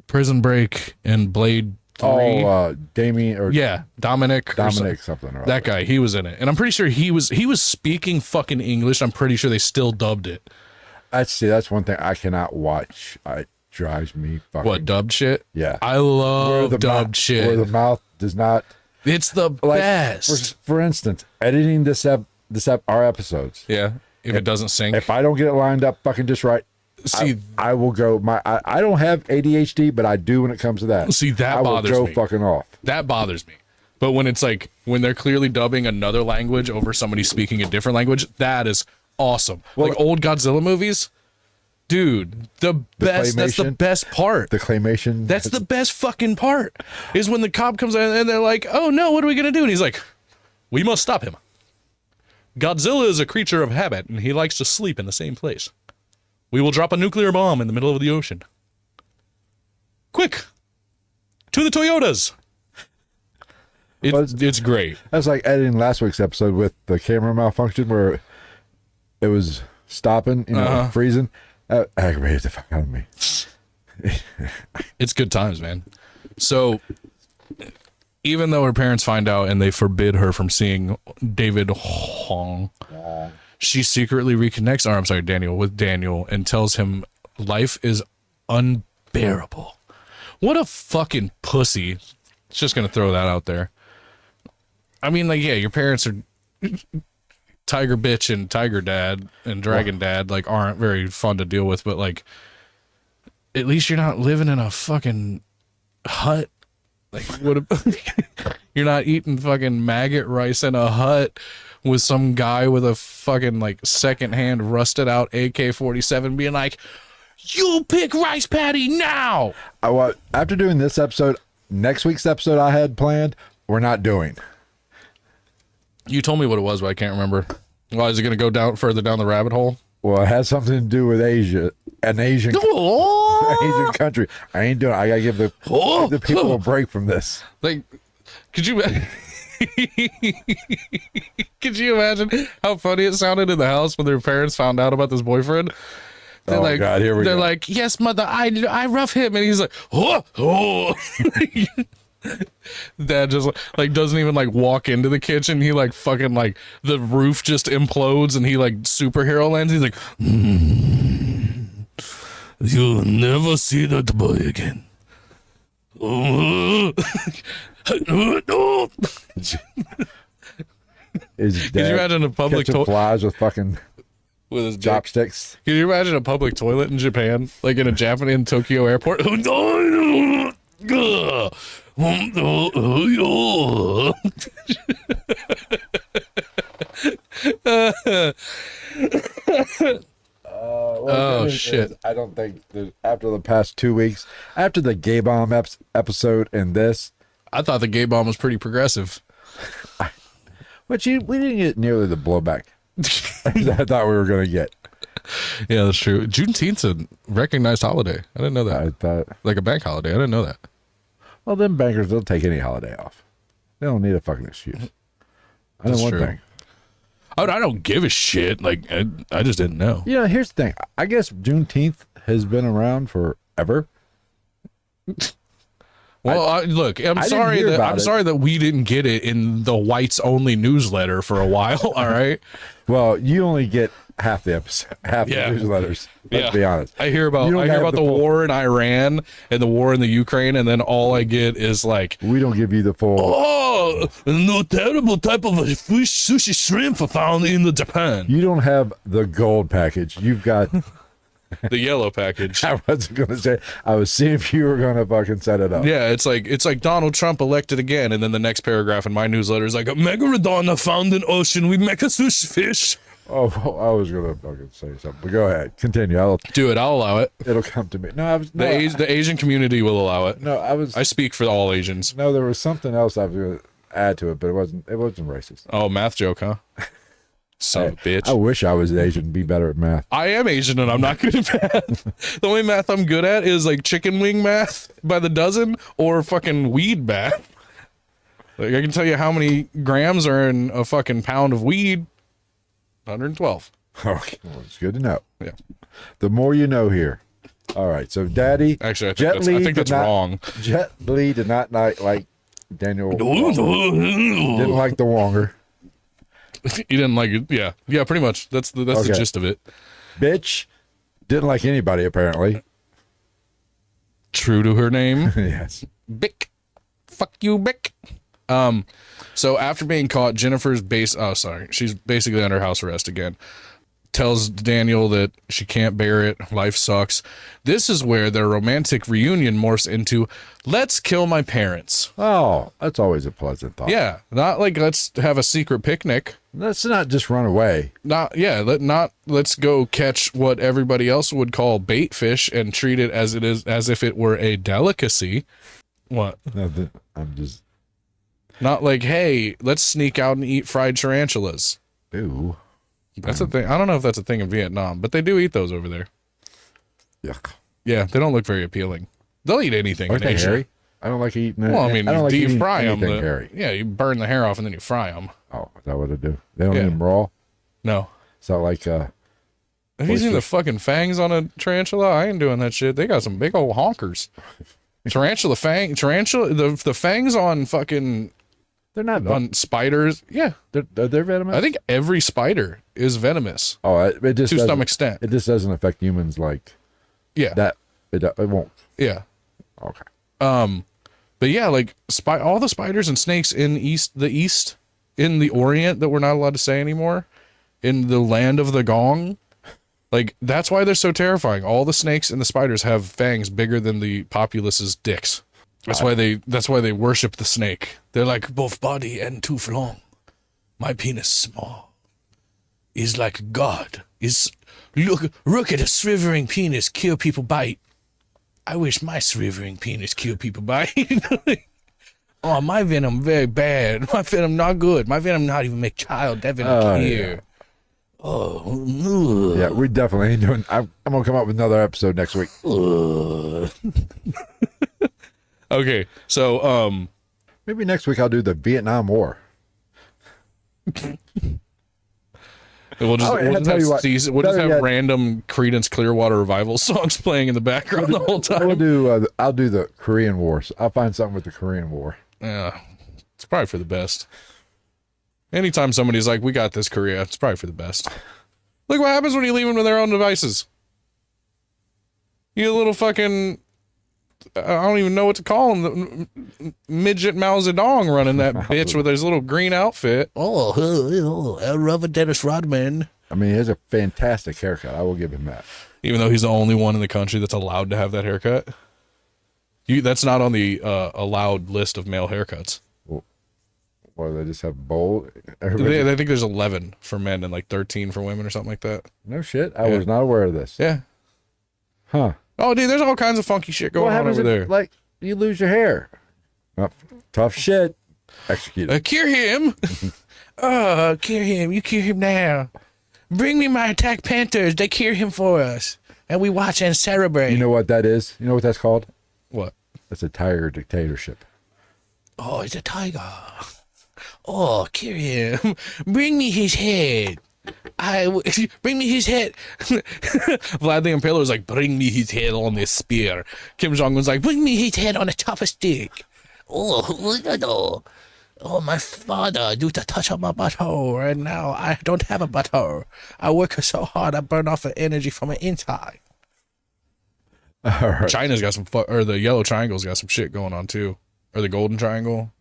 Prison Break and Blade 3. Oh, Damien or Dominic something. Or that guy, he was in it, and I'm pretty sure he was speaking fucking English. I'm pretty sure they still dubbed it. That's one thing I cannot watch. It drives me fucking... What, dubbed shit? Yeah. I love dubbed shit. Where the mouth does not... It's the best. For instance, editing our episodes. Yeah. If it doesn't sync. If I don't get it lined up fucking just right, See, I will go. I don't have ADHD, but I do when it comes to that. See, that bothers me. I will me. go fucking off. That bothers me. But when it's like when they're clearly dubbing another language over somebody speaking a different language, that is awesome. Well, like old Godzilla movies, dude, the best. That's the best part. The claymation. That's the best fucking part. Is when the cop comes in and they're like, "Oh no, what are we gonna do?" And he's like, "We must stop him. Godzilla is a creature of habit, and he likes to sleep in the same place. We will drop a nuclear bomb in the middle of the ocean. Quick, to the Toyotas." It's great. That's like editing last week's episode with the camera malfunction where it was stopping, freezing. That aggravated the fuck out of me. It's good times, man. So, even though her parents find out and they forbid her from seeing David Hong, she secretly reconnects, Daniel, with Daniel and tells him life is unbearable. What a fucking pussy. Just gonna throw that out there. I mean, like, yeah, your parents are Tiger Bitch and Tiger Dad and Dragon Dad, like, aren't very fun to deal with, but, like, at least you're not living in a fucking hut. Like, you're not eating fucking maggot rice in a hut with some guy with a fucking, like, secondhand rusted out AK-47 being like, "You pick rice patty now!" After doing this episode, next week's episode I had planned, we're not doing. You told me what it was, but I can't remember. Well, is it going to go further down the rabbit hole? Well, it has something to do with Asia, an Asian country. I ain't doing it. I got to give the people a break from this. Like, could you imagine how funny it sounded in the house when their parents found out about this boyfriend? They're like, God, here we go. They're like, "Yes, mother, I rough him," and he's like, "Oh." Dad just like doesn't even like walk into the kitchen. He like fucking like the roof just implodes and he like superhero lands. He's like, "You'll never see that boy again." Is Could you imagine a public flies with fucking with his chopsticks? Can you imagine a public toilet in Japan, like in a Japanese Tokyo airport? Oh shit! I don't think after the past 2 weeks, after the gay bomb episode and this, I thought the gay bomb was pretty progressive. But we didn't get nearly the blowback I thought we were going to get. Yeah, that's true. Juneteenth's a recognized holiday. I didn't know that. I thought like a bank holiday. I didn't know that. Well, them bankers, they'll take any holiday off. They don't need a fucking excuse. I know one thing. I don't give a shit. Like, I just didn't know. You know, here's the thing. I guess Juneteenth has been around forever. Well, look, I'm sorry that we didn't get it in the whites only newsletter for a while. All right. Well, you only get half the episode, half the newsletters. Let's be honest. I hear about the war in Iran and the war in the Ukraine, and then all I get is like, we don't give you the full. Oh, no terrible type of a fish sushi shrimp found in Japan. You don't have the gold package. You've got the yellow package. I wasn't gonna say. I was seeing if you were gonna fucking set it up. Yeah, it's like Donald Trump elected again, and then the next paragraph in my newsletter is like, a megalodon found in ocean with sushi fish. Oh, I was gonna fucking say something, but go ahead, continue. I'll allow it. It'll come to me. No, the Asian community will allow it. No, I speak for all Asians. No, there was something else I was gonna add to it, but it wasn't racist. Oh, math joke, huh? Son of a bitch. I wish I was Asian and be better at math. I am Asian and I'm not good at math. The only math I'm good at is like chicken wing math by the dozen or fucking weed math. Like, I can tell you how many grams are in a fucking pound of weed. 112. Okay, well, it's good to know. Yeah. The more you know here. All right, so Daddy. Actually, I think that's wrong. Jet Li did not like Daniel. Didn't like the Wonger. He didn't like it. Yeah, pretty much. That's the gist of it. Bitch didn't like anybody apparently. True to her name. Yes. Bick. Fuck you, Bick. So after being caught, she's basically under house arrest again. tells Daniel that she can't bear it, life sucks. This is where their romantic reunion morphs into, let's kill my parents. Oh, that's always a pleasant thought. Yeah, not like let's have a secret picnic. Let's not just run away. Let's go catch what everybody else would call bait fish and treat it as if it were a delicacy. What? No, I'm just... Not like, hey, let's sneak out and eat fried tarantulas. Ew. That's a thing. I don't know if that's a thing in Vietnam, but they do eat those over there. Yuck. Yeah, they don't look very appealing. They'll eat anything. Aren't they hairy? I don't like eating it. Well, I mean, you deep fry them. Hairy. Yeah, you burn the hair off and then you fry them. Oh, is that what they do? They don't eat them raw? No. So like, have you seen the fucking fangs on a tarantula? I ain't doing that shit. They got some big old honkers. Tarantula, the fangs on fucking... They're not on spiders. Yeah, they're venomous. I think every spider is venomous. Oh, it just to some extent. It just doesn't affect humans like. Yeah. That it won't. Yeah. Okay. But yeah, like all the spiders and snakes in the east, in the Orient that we're not allowed to say anymore, in the land of the gong, like that's why they're so terrifying. All the snakes and the spiders have fangs bigger than the populace's dicks. That's why they worship the snake. They're like, both body and tooth long. My penis small. Is like God. Look at a shivering penis kill people bite. I wish my shivering penis kill people bite. Oh, my venom very bad. My venom not good. My venom not even make child. That venom here. Yeah. Oh. Yeah, we definitely ain't doing... I'm going to come up with another episode next week. Okay, so maybe next week I'll do the Vietnam War. We'll just have random Creedence Clearwater Revival songs playing in the background the whole time. I'll do the Korean War. So I'll find something with the Korean War. Yeah, it's probably for the best. Anytime somebody's like, "We got this, Korea," it's probably for the best. Look what happens when you leave them to their own devices. You little fucking... I don't even know what to call him. The midget Mao Zedong running that bitch with his little green outfit. Oh, Robert Dennis Rodman. I mean, he has a fantastic haircut. I will give him that. Even though he's the only one in the country that's allowed to have that haircut. That's not on the allowed list of male haircuts. Or they just have bold. I think there's 11 for men and like 13 for women or something like that. No shit. I was not aware of this. Yeah. Huh. Oh, dude, there's all kinds of funky shit going on over there. Like, you lose your hair. Oh, tough shit. Execute it. Cure him. Cure him. You cure him now. Bring me my attack panthers. They cure him for us. And we watch and celebrate. You know what that is? You know what that's called? What? That's a tiger dictatorship. Oh, it's a tiger. Oh, cure him. Bring me his head. Bring me his head. Vlad the Impaler was like, bring me his head on this spear. Kim Jong-un's like, bring me his head on a chopper stick. Oh, my father do the touch of my butthole, and now I don't have a butthole. I work so hard, I burn off the energy from the inside. All right. China's got or the Yellow Triangle's got some shit going on too, or the Golden Triangle.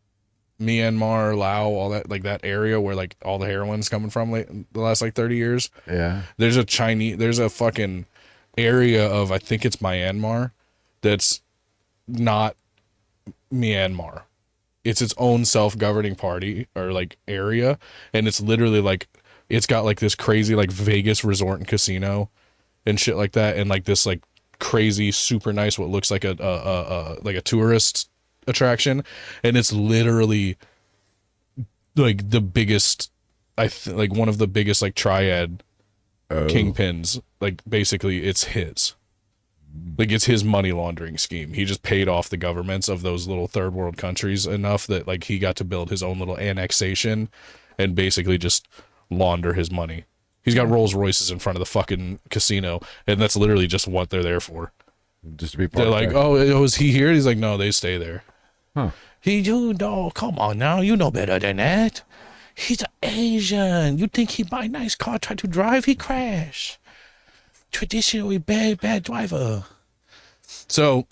Myanmar, Laos, all that, like that area where like all the heroin's coming from the last like 30 years. Yeah. There's a fucking area of, I think it's Myanmar, that's not Myanmar. It's its own self-governing party or like area. And it's literally like, it's got like this crazy like Vegas resort and casino and shit like that. And like this like crazy, super nice, what looks like a tourist attraction, and it's literally like the biggest, like one of the biggest like triad kingpins. Like basically it's his money laundering scheme. He just paid off the governments of those little third world countries enough that like he got to build his own little annexation and basically just launder his money. He's got Rolls Royces in front of the fucking casino, and that's literally just what they're there for. Just to be part They're like, oh, is he here? He's like, no, they stay there. Huh. You know, come on now, you know better than that. He's an Asian. You think he buy a nice car, try to drive, he crash. Traditionally bad driver. So,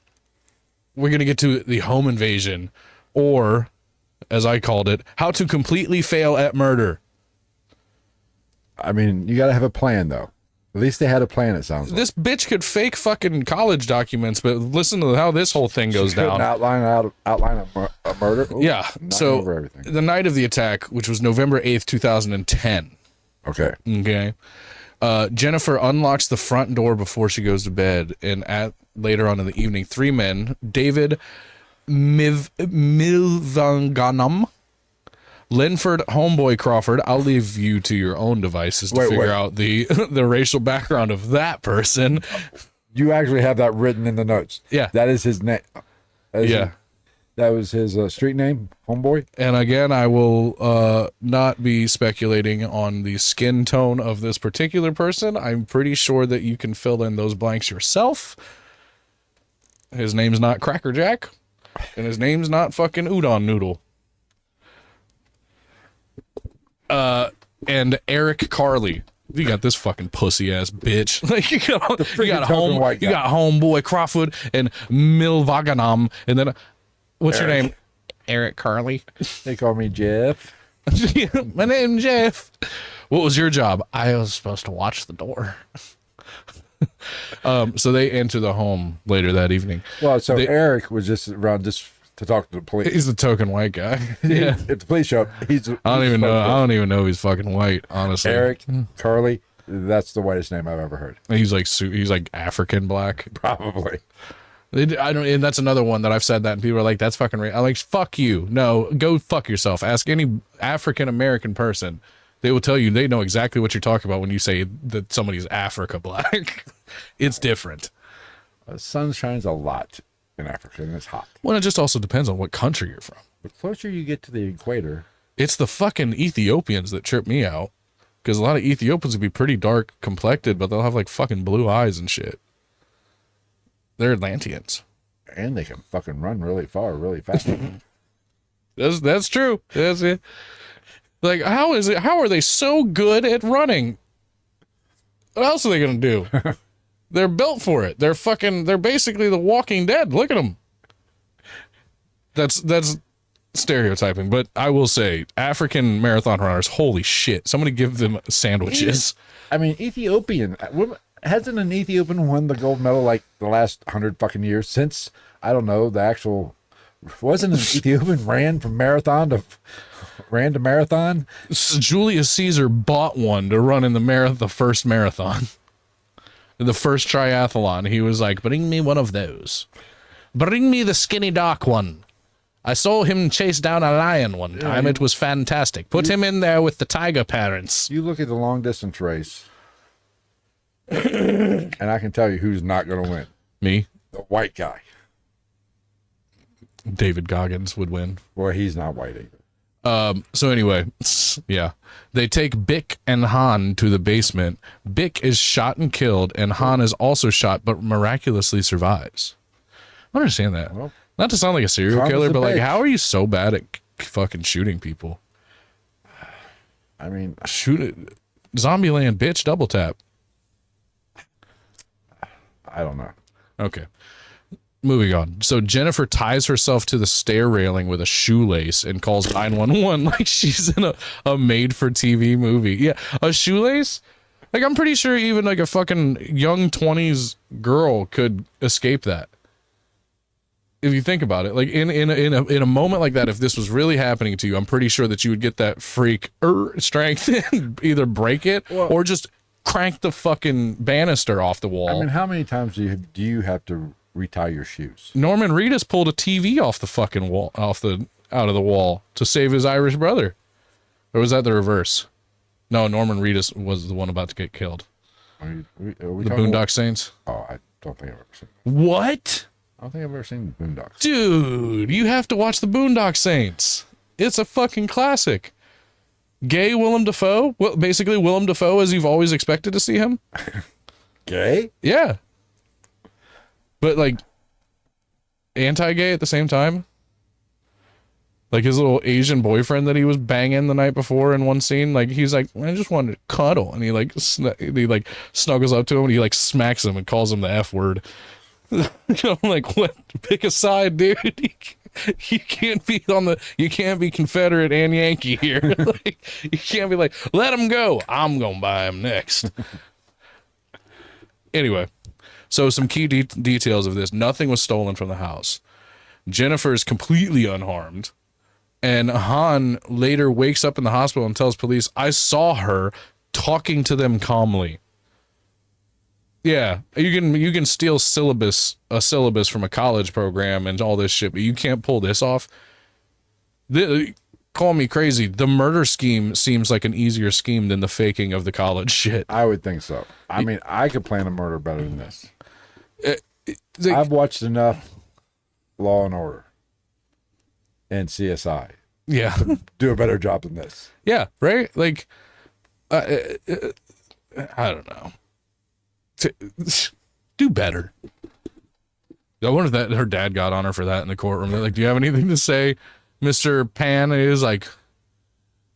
we're going to get to the home invasion, or, as I called it, how to completely fail at murder. I mean, you got to have a plan, though. At least they had a plan, it sounds like. This bitch could fake fucking college documents, but listen to how this whole thing goes down. Outline a murder? Ooh, yeah. So the night of the attack, which was November 8th, 2010. Okay. Okay. Jennifer unlocks the front door before she goes to bed, and later on in the evening, three men, David Milvanganam, Linford Homeboy Crawford. I'll leave you to your own devices to figure out the the racial background of that person. You actually have that written in the notes. Yeah. That is his name. That was his street name, Homeboy. And again, I will not be speculating on the skin tone of this particular person. I'm pretty sure that you can fill in those blanks yourself. His name's not Cracker Jack, and his name's not fucking Udon Noodle. And Eric Carley. You got this fucking pussy ass bitch. Like you got Homeboy Crawford and Milvaganam, and then what's your name? Eric Carley. They call me Jeff. My name's Jeff. What was your job? I was supposed to watch the door. So they enter the home later that evening. Well, so Eric was just around just to talk to the police. He's the token white guy. Yeah. At the police show up, I don't even know he's fucking white, honestly. Eric Carley, that's the whitest name I've ever heard. He's like African black. Probably. And that's another one that I've said that and people are like, that's fucking I'm like, fuck you. No, go fuck yourself. Ask any African American person. They will tell you they know exactly what you're talking about when you say that somebody's Africa black. It's different. The sun shines a lot in Africa and it's hot. Well, it just also depends on what country you're from. The closer you get to the equator. It's the fucking Ethiopians that trip me out. Because a lot of Ethiopians would be pretty dark complected, but they'll have like fucking blue eyes and shit. They're Atlanteans. And they can fucking run really far, really fast. That's true. That's it. Like, how are they so good at running? What else are they gonna do? They're built for it. They're basically the Walking Dead. Look at them. That's stereotyping, but I will say African marathon runners, holy shit. Somebody give them sandwiches. I mean, hasn't an Ethiopian won the gold medal like the last 100 fucking years since, I don't know, wasn't an Ethiopian ran to marathon? Julius Caesar bought one to run in the first marathon. The first triathlon. He was like, bring me one of those. Bring me the skinny dark one. I saw him chase down a lion one time. It was fantastic. Put him in there with the tiger parents. You look at the long distance race, and I can tell you who's not going to win. Me? The white guy. David Goggins would win. Well, he's not white either. So anyway, yeah. They take Bick and Han to the basement. Bick is shot and killed, and Han is also shot, but miraculously survives. I don't understand that. Well, not to sound like a serial killer, but like, how are you so bad at fucking shooting people? I mean, shoot it. Zombieland, bitch, double tap. I don't know. Okay. Moving on. So Jennifer ties herself to the stair railing with a shoelace and calls 911 like she's in a made-for-TV movie. Yeah, a shoelace? Like, I'm pretty sure even like a fucking young 20s girl could escape that. If you think about it, like in a moment like that, if this was really happening to you, I'm pretty sure that you would get that freak strength and either break it or just crank the fucking banister off the wall. I mean, how many times do you have to retie your shoes? Norman Reedus pulled a TV off the fucking wall, out of the wall to save his Irish brother. Or was that the reverse? No, Norman Reedus was the one about to get killed. Are we the Boondock Saints? Oh, I don't think I've ever seen that. What? I don't think I've ever seen Boondocks. Dude, you have to watch the Boondock Saints. It's a fucking classic. Gay Willem Dafoe? Well, basically Willem Dafoe as you've always expected to see him. Gay? Yeah. But like anti-gay at the same time. Like his little Asian boyfriend that he was banging the night before in one scene, like he's like, I just wanted to cuddle, and he snuggles up to him and he like smacks him and calls him the F word. I'm like, what? Pick a side, dude. You can't be Confederate and Yankee here. Like, you can't be like, let him go. I'm gonna buy him next. Anyway, so some key details of this: nothing was stolen from the house. Jennifer is completely unharmed, and Han later wakes up in the hospital and tells police, "I saw her talking to them calmly." Yeah, you can steal a syllabus from a college program and all this shit, but you can't pull this off. Call me crazy. The murder scheme seems like an easier scheme than the faking of the college shit. I would think so. I mean, I could plan a murder better than this. I've watched enough Law and Order and CSI. Yeah, do a better job than this. Yeah, right. Like, I don't know. Do better. I wonder if that her dad got on her for that in the courtroom. They're like, do you have anything to say, Mr. Pan? Is like,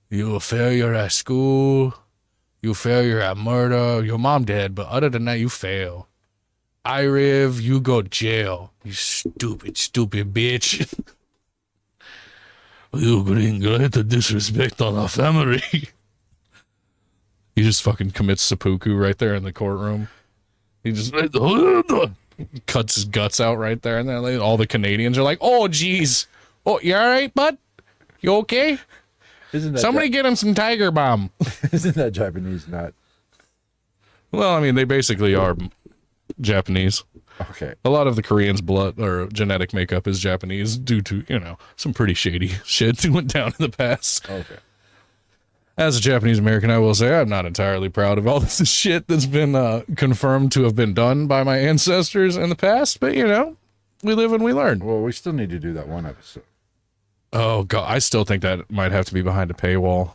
you a failure at school, you a failure at murder. Your mom dead, but other than that, you fail. Iriv, you go to jail. You stupid bitch. You bring great disrespect on our family. He just fucking commits seppuku right there in the courtroom. He just cuts his guts out right there, and then all the Canadians are like, "Oh, geez, oh, you all right, bud? You okay? Isn't that somebody get him some Tiger Balm?" Isn't that Japanese nut? Well, I mean, they basically are Japanese. Okay. A lot of the Koreans' blood or genetic makeup is Japanese due to some pretty shady shit that went down in the past. Okay. As a Japanese American, I will say I'm not entirely proud of all this shit that's been confirmed to have been done by my ancestors in the past, but we live and we learn. Well, we still need to do that one episode. Oh god, I still think that might have to be behind a paywall.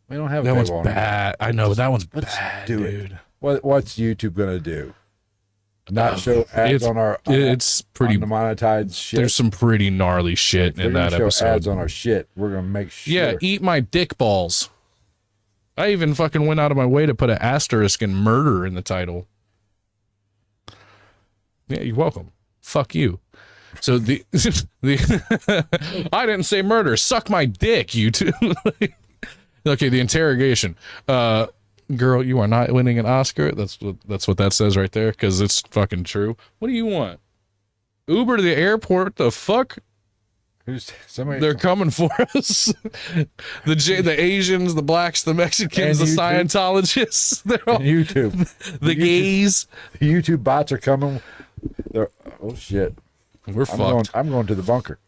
We don't have a that paywall. One's bad. I know, but that one's bad, dude. What's YouTube gonna do? Not show ads on our it's pretty monetized shit. There's some pretty gnarly shit in that episode. Ads on our shit. We're gonna make sure. Yeah, eat my dick balls. I even fucking went out of my way to put an asterisk and murder in the title. Yeah, you're welcome. Fuck you. So the I didn't say murder. Suck my dick, you two. Okay, the interrogation. Girl, you are not winning an Oscar. That's what that says right there, because it's fucking true. What do you want? Uber to the airport? The fuck? They're coming for us. The Asians, the blacks, the Mexicans, the Scientologists. They're all YouTube. The gays. The YouTube bots are coming. Oh shit. We're fucked. I'm going to the bunker.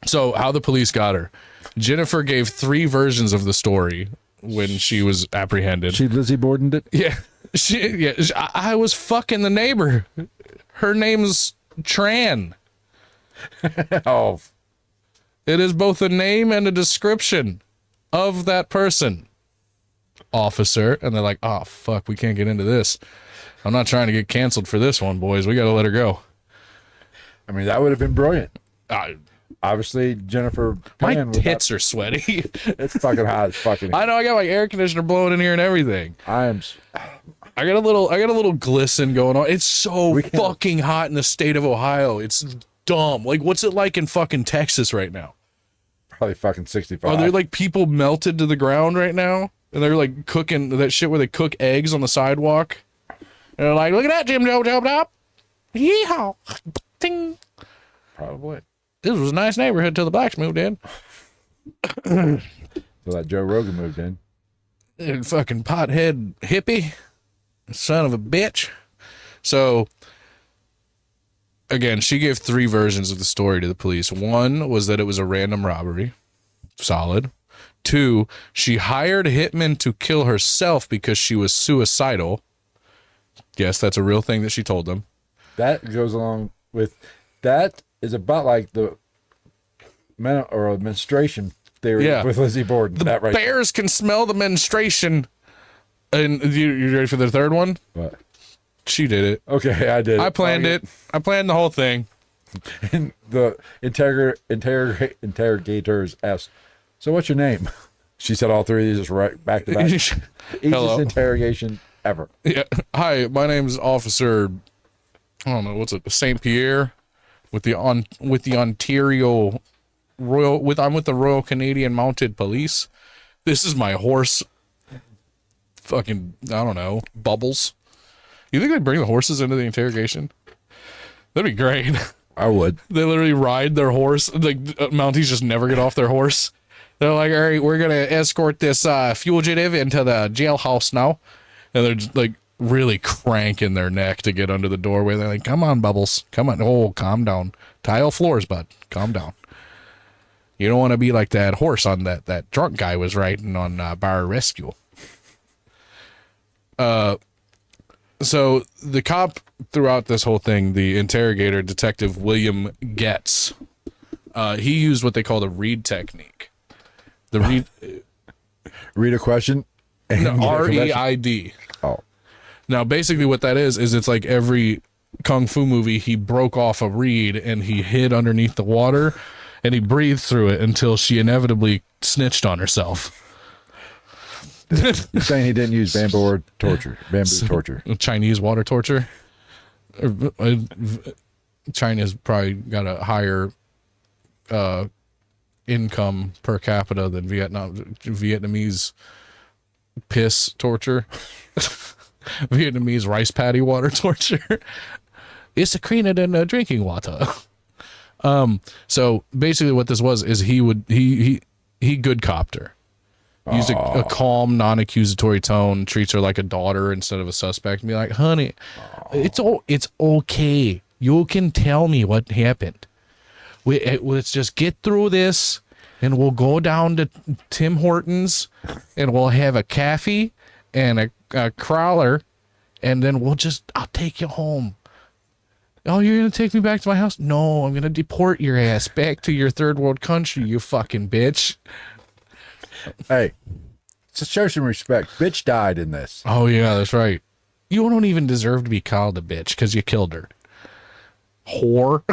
So how the police got her? Jennifer gave 3 versions of the story when she was apprehended. She Lizzie Borden'd it? Yeah. I was fucking the neighbor. Her name's Tran. Oh. It is both a name and a description of that person. Officer. And they're like, oh, fuck, we can't get into this. I'm not trying to get canceled for this one, boys. We got to let her go. I mean, that would have been brilliant. Obviously, Jennifer Pan, my tits are sweaty. It's fucking hot as fucking. I know. I got my air conditioner blowing in here and everything. I got a little glisten going on. It's so fucking hot in the state of Ohio. It's dumb. Like, what's it like in fucking Texas right now? Probably fucking 65. Are there like people melted to the ground right now? And they're like cooking that shit where they cook eggs on the sidewalk. And they're like, look at that, Jim Joe Job Top. Yeehaw. Ting. Probably. This was a nice neighborhood till the blacks moved in. So that Joe Rogan moved in. Fucking pothead hippie. Son of a bitch. So, again, she gave 3 versions of the story to the police. One was that it was a random robbery. Solid. 2, she hired hitmen to kill herself because she was suicidal. Yes, that's a real thing that she told them. That goes along with... That is about like the menstruation theory with Lizzie Borden. The bears can smell the menstruation. And you ready for the third one? What? She did it. Okay, I did. I planned it. I planned the whole thing. And the interrogators asked, so what's your name? She said all 3 of these right back to back. Easiest interrogation ever. Yeah. Hi, my name's Officer, I don't know, what's it, St. Pierre. with the Ontario I'm with the Royal Canadian Mounted Police. This is my horse. Fucking, I don't know, Bubbles. You think they bring the horses into the interrogation? That'd be great. I would. They literally ride their horse. Like, Mounties just never get off their horse. They're like, all right, we're going to escort this fugitive into the jailhouse now. And they're just, like, really cranking their neck to get under the doorway. They're like, come on, Bubbles. Come on. Oh, calm down. Tile floors, bud. Calm down. You don't want to be like that horse on that drunk guy was riding on Bar Rescue. So the cop throughout this whole thing, the interrogator, Detective William Getz, he used what they call the read technique. The read a question. REID. Oh. Now, basically what that is it's like every kung fu movie, he broke off a reed and he hid underneath the water and he breathed through it until she inevitably snitched on herself. You're saying he didn't use bamboo torture. Chinese water torture. China's probably got a higher income per capita than Vietnamese piss torture. Vietnamese rice paddy water torture. It's cleaner than drinking water. So basically what this was is he good copped her. Used a calm, non-accusatory tone, treats her like a daughter instead of a suspect, and be like, honey, it's okay. You can tell me what happened. Let's just get through this, and we'll go down to Tim Hortons, and we'll have a coffee and a crawler, and then I'll take you home. Oh, you're going to take me back to my house? No, I'm going to deport your ass back to your third world country, you fucking bitch. Hey, just show some respect. Bitch died in this. Oh, yeah, that's right. You don't even deserve to be called a bitch because you killed her. Whore.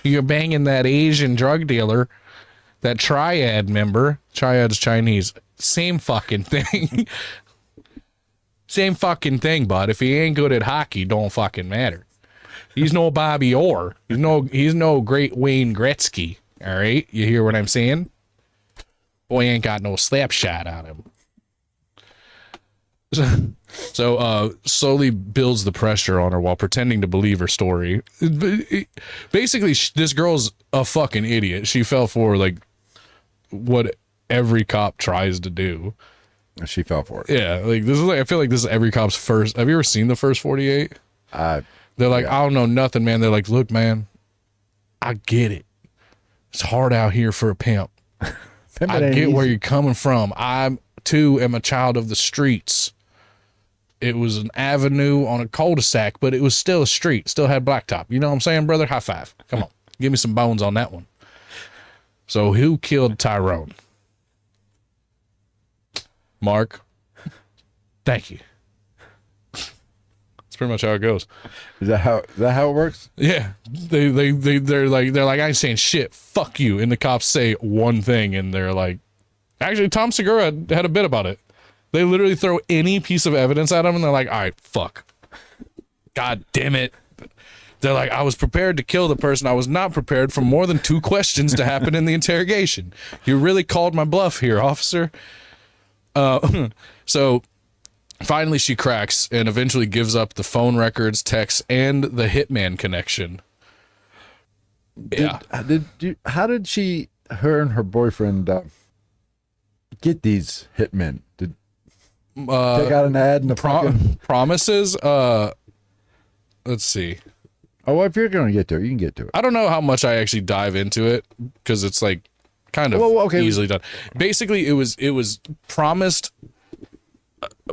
You're banging that Asian drug dealer, that triad member. Triad's Chinese. Same fucking thing. Same fucking thing, bud. If he ain't good at hockey, don't fucking matter. He's no Bobby Orr. He's no great Wayne Gretzky. All right? You hear what I'm saying? Boy ain't got no slap shot on him. So slowly builds the pressure on her while pretending to believe her story. Basically, this girl's a fucking idiot. She fell for, like, what every cop tries to do. She fell for it. Yeah, like this is like I feel like this is every cop's first. Have you ever seen the first 48? They're like, yeah. I don't know nothing, man. They're like, look, man, I get it. It's hard out here for a pimp. I get where you're coming from. I, too, am a child of the streets. It was an avenue on a cul-de-sac, but it was still a street. Still had blacktop. You know what I'm saying, brother? High five. Come on. Give me some bones on that one. So who killed Tyrone? Mark. Thank you. That's pretty much how it goes. Is that how it works? Yeah. They're like I ain't saying shit. Fuck you. And the cops say one thing and they're like, actually Tom Segura had a bit about it. They literally throw any piece of evidence at him and they're like, all right, fuck. God damn it. They're like, I was prepared to kill the person. I was not prepared for more than 2 questions to happen in the interrogation. You really called my bluff here, officer. So finally she cracks and eventually gives up the phone records, texts, and the hitman connection. Yeah. How did her and her boyfriend get these hitmen? Did take out an ad in the promises? Let's see. Oh, well, if you're going to get to it, you can get to it. I don't know how much I actually dive into it because it's like kind of easily done. Basically, it was promised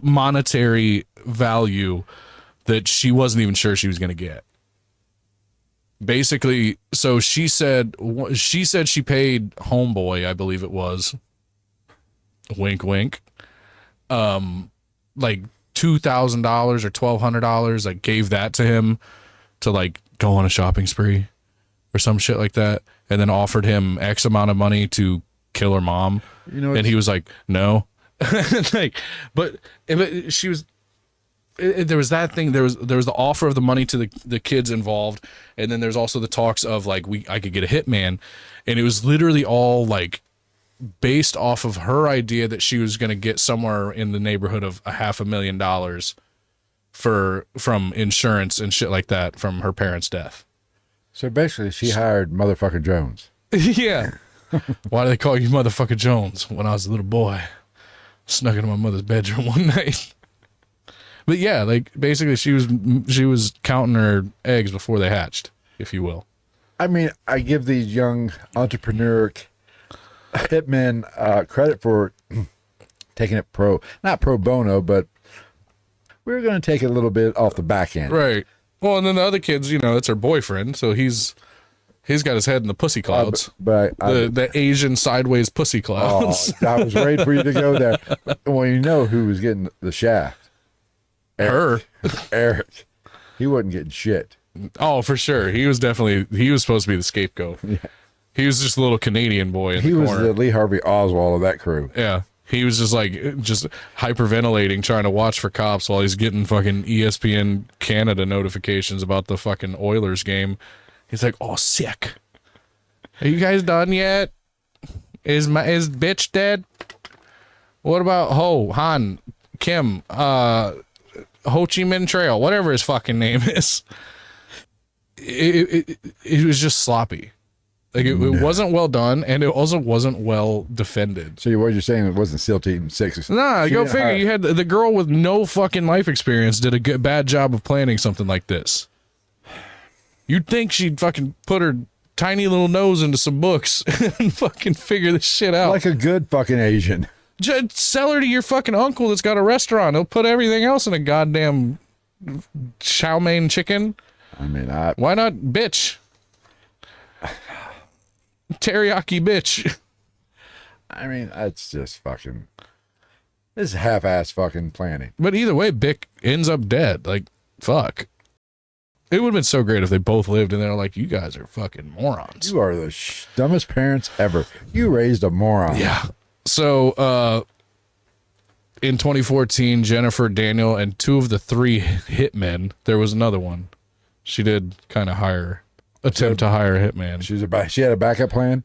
monetary value that she wasn't even sure she was going to get. Basically, so she said she paid homeboy, I believe it was, wink wink, like $2,000 or $1,200, like gave that to him to like go on a shopping spree or some shit like that, and then offered him X amount of money to kill her mom. You know, and he was like, no. Like, but she was there was that thing. There was the offer of the money to the kids involved, and then there's also the talks of like I could get a hitman, and it was literally all like based off of her idea that she was going to get somewhere in the neighborhood of $500,000 from insurance and shit like that from her parents' death. So basically, she hired motherfucker Jones. Yeah. Why do they call you motherfucker Jones? When I was a little boy, snuck into my mother's bedroom one night. But yeah, like basically she was counting her eggs before they hatched, if you will. I mean, I give these young entrepreneur hitmen credit for taking it not pro bono, but we're going to take it a little bit off the back end. Right. Well, and then the other kids, it's her boyfriend, so he's got his head in the pussy clouds. The Asian sideways pussy clouds. Oh, I was ready for you to go there. Well, you know who was getting the shaft? Eric. Eric. He wasn't getting shit. Oh, for sure. He was supposed to be the scapegoat. Yeah. He was just a little Canadian boy in the corner. He was the Lee Harvey Oswald of that crew. Yeah. He was just hyperventilating, trying to watch for cops while he's getting fucking ESPN Canada notifications about the fucking Oilers game. He's like, oh, sick. Are you guys done yet? Is bitch dead? What about Han, Kim, Ho Chi Minh Trail, whatever his fucking name is? It was just sloppy. Like it wasn't well done, and it also wasn't well defended. So what you're saying, it wasn't SEAL Team 6? Nah, go figure. You had the girl with no fucking life experience did a bad job of planning something like this. You'd think she'd fucking put her tiny little nose into some books and fucking figure this shit out. Like a good fucking Asian. Just sell her to your fucking uncle that's got a restaurant. He'll put everything else in a goddamn chow mein chicken. I mean, why not bitch? Teriyaki bitch. I mean, that's just fucking... This is half-ass fucking planning. But either way, Bick ends up dead. Like, fuck. It would have been so great if they both lived and they're like, you guys are fucking morons. You are the dumbest parents ever. You raised a moron. Yeah. So, in 2014, Jennifer, Daniel, and 2 of the 3 hitmen, there was another one. She did kind of attempt to hire a hitman. She had a backup plan?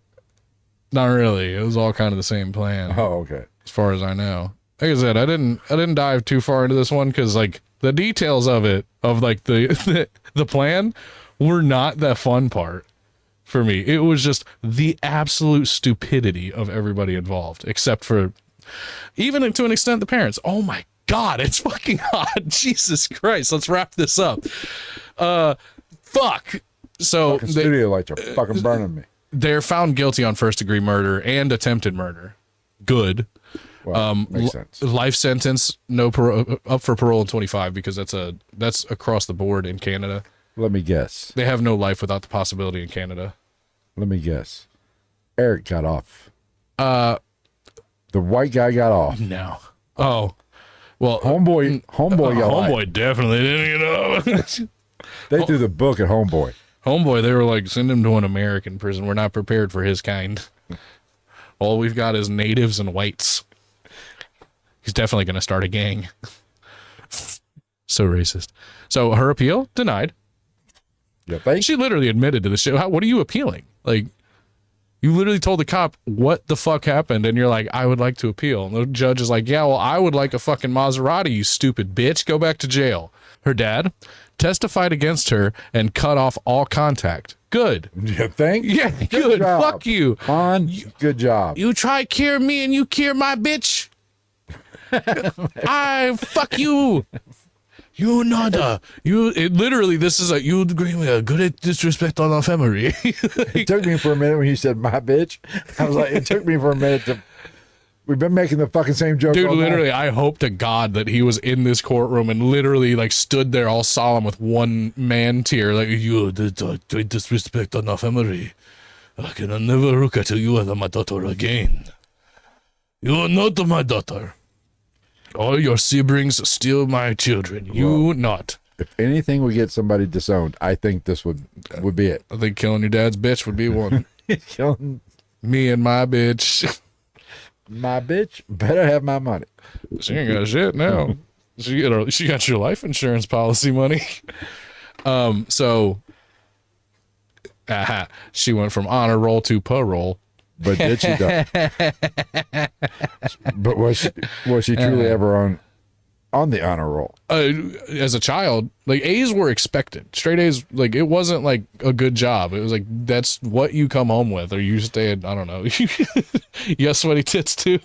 Not really. It was all kind of the same plan. Oh, okay. As far as I know. Like I said, I didn't dive too far into this one because like the details of it, of like the plan, were not the fun part for me. It was just the absolute stupidity of everybody involved, except for, even to an extent, the parents. Oh my God, it's fucking hot. Jesus Christ. Let's wrap this up. Fuck. So fucking studio lights are fucking burning me. They're found guilty on first-degree murder and attempted murder. Good. Well, makes sense. Life sentence, no up for parole in 25 because that's across the board in Canada. Let me guess. They have no life without the possibility in Canada. Let me guess. Eric got off. The white guy got off. No. Oh. Well, homeboy Homeboy definitely didn't get off. They threw the book at Homeboy. Homeboy, they were like, send him to an American prison. We're not prepared for his kind. All we've got is natives and whites. He's definitely going to start a gang. So racist. So her appeal denied. She literally admitted to the shit. What are you appealing? Like, you literally told the cop what the fuck happened, and you're like, I would like to appeal. And the judge is like, yeah, well, I would like a fucking Maserati, you stupid bitch. Go back to jail. Her dad testified against her and cut off all contact. Good. You think? Yeah, good. Fuck you. Good job. You try cure me and you cure my bitch. I fuck you. You nada. Literally, this is you agree with a good disrespect on our family. It took me for a minute when you said my bitch. I was like, it took me for a minute to. We've been making the fucking same joke. Dude, literally, I hope to God that he was in this courtroom and literally like stood there all solemn with one man tear, like, you did great disrespect on our family. I can never look at you as my daughter again. You are not my daughter. All your siblings still my children. You not. If anything would get somebody disowned, I think this would be it. I think killing your dad's bitch would be one. Killing me and my bitch. My bitch better have my money. She ain't got shit now. She got your life insurance policy money. So she went from honor roll to parole. But did she though? But was she truly ever on the honor roll? As a child, like A's were expected. Straight A's, like it wasn't like a good job. It was like that's what you come home with, or you stay at, I don't know. Yes, sweaty tits too.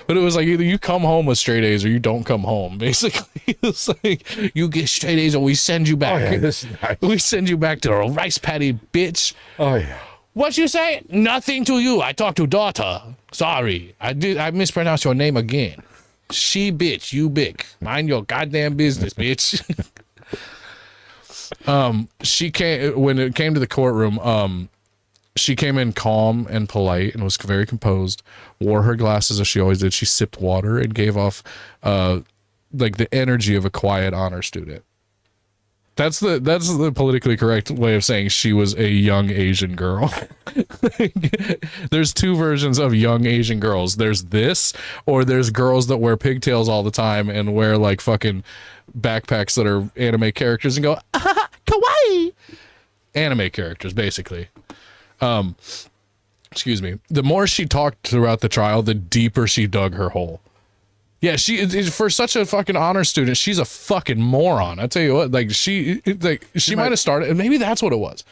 But it was like either you come home with straight A's or you don't come home. Basically, it's like you get straight A's or we send you back. Oh, yeah, this is nice. We send you back to a rice paddy, bitch. Oh yeah. What you say? Nothing to you. I talked to daughter. Sorry, I mispronounced your name again. She bitch, you big. Mind your goddamn business, bitch. She came when it came to the courtroom. She came in calm and polite and was very composed. Wore her glasses as she always did. She sipped water and gave off, like the energy of a quiet honor student. That's the politically correct way of saying she was a young Asian girl. There's two versions of young Asian girls. There's this, or there's girls that wear pigtails all the time and wear like fucking backpacks that are anime characters and go, ah, kawaii. Anime characters, basically. Excuse me. The more she talked throughout the trial, the deeper she dug her hole. Yeah, for such a fucking honor student, she's a fucking moron. I tell you what, like she might have started, and maybe that's what it was.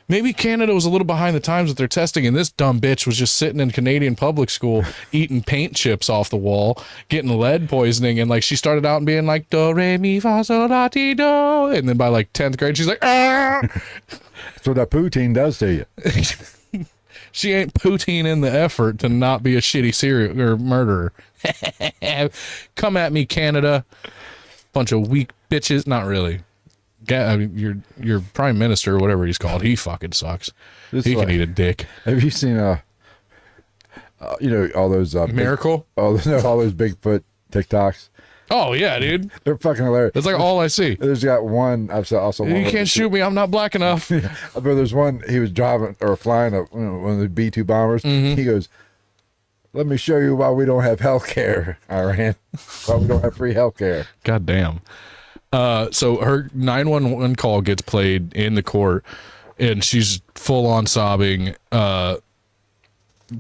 Maybe Canada was a little behind the times with their testing, and this dumb bitch was just sitting in Canadian public school eating paint chips off the wall, getting lead poisoning, and like she started out and being like do re mi fa sol la ti do, and then by like 10th grade she's like ah. So that poutine does to you. She ain't poutine in the effort to not be a shitty serial or murderer. Come at me, Canada. Bunch of weak bitches. Not really. I mean, your prime minister or whatever he's called, he fucking sucks. He can eat a dick. Have you seen you know, all those Miracle? all those Bigfoot TikToks? Oh yeah, dude. They're fucking hilarious. That's like all I see. There's got one. I've also one. You can't shoot me. I'm not black enough. But there's one. He was driving or flying one of the B-2 bombers. Mm-hmm. He goes, "Let me show you why we don't have health care, Iran. Why we don't have free health care." God damn. So her 911 call gets played in the court, and she's full on sobbing.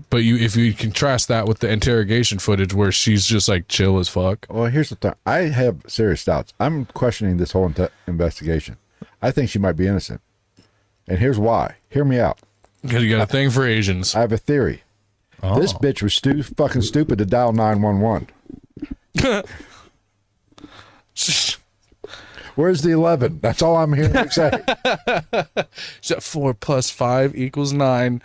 But if you contrast that with the interrogation footage where she's just like chill as fuck. Well, here's the thing. I have serious doubts. I'm questioning this whole investigation. I think she might be innocent. And here's why. Hear me out. Because you got a thing for Asians. I have a theory. Oh. This bitch was fucking stupid to dial 911. Where's the 11? That's all I'm hearing you say. So 4 + 5 = 9.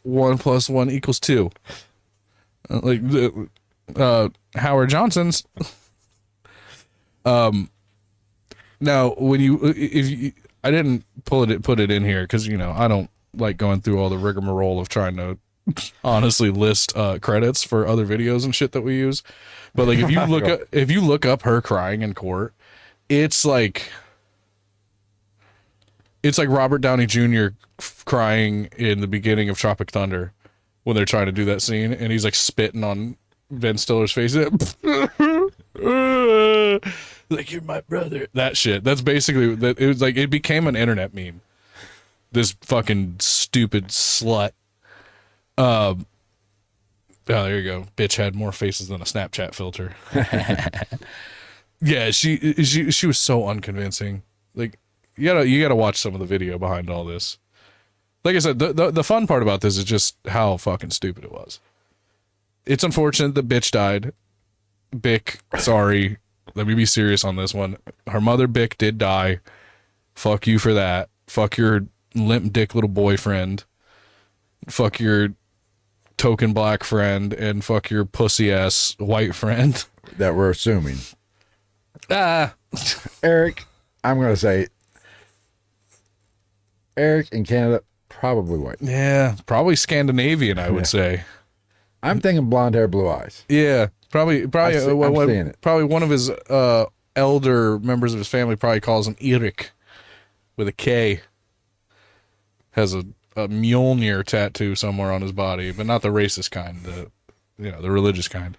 1 + 1 = 2. Like Howard Johnson's. Now, when I didn't put it in here because, you know, I don't like going through all the rigmarole of trying to honestly list credits for other videos and shit that we use. But like if you look up her crying in court, it's like Robert Downey Jr. crying in the beginning of Tropic Thunder when they're trying to do that scene, and he's like spitting on Ben Stiller's face. Like, you're my brother. That shit. That's basically that. It was like it became an internet meme. This fucking stupid slut. Oh, there you go. Bitch had more faces than a Snapchat filter. Yeah, she was so unconvincing. Like, you gotta watch some of the video behind all this. Like I said, the fun part about this is just how fucking stupid it was. It's unfortunate that bitch died. Bick, sorry. Let me be serious on this one. Her mother, Bick, did die. Fuck you for that. Fuck your limp dick little boyfriend. Fuck your token black friend, and fuck your pussy ass white friend. That we're assuming. Eric, I'm gonna say Eric in Canada, probably white. Yeah, probably Scandinavian, I would say. I'm thinking blonde hair, blue eyes. Yeah, probably I'm seeing it. Probably one of his elder members of his family probably calls him Erik with a K. Has a Mjolnir tattoo somewhere on his body, but not the racist kind, the religious kind.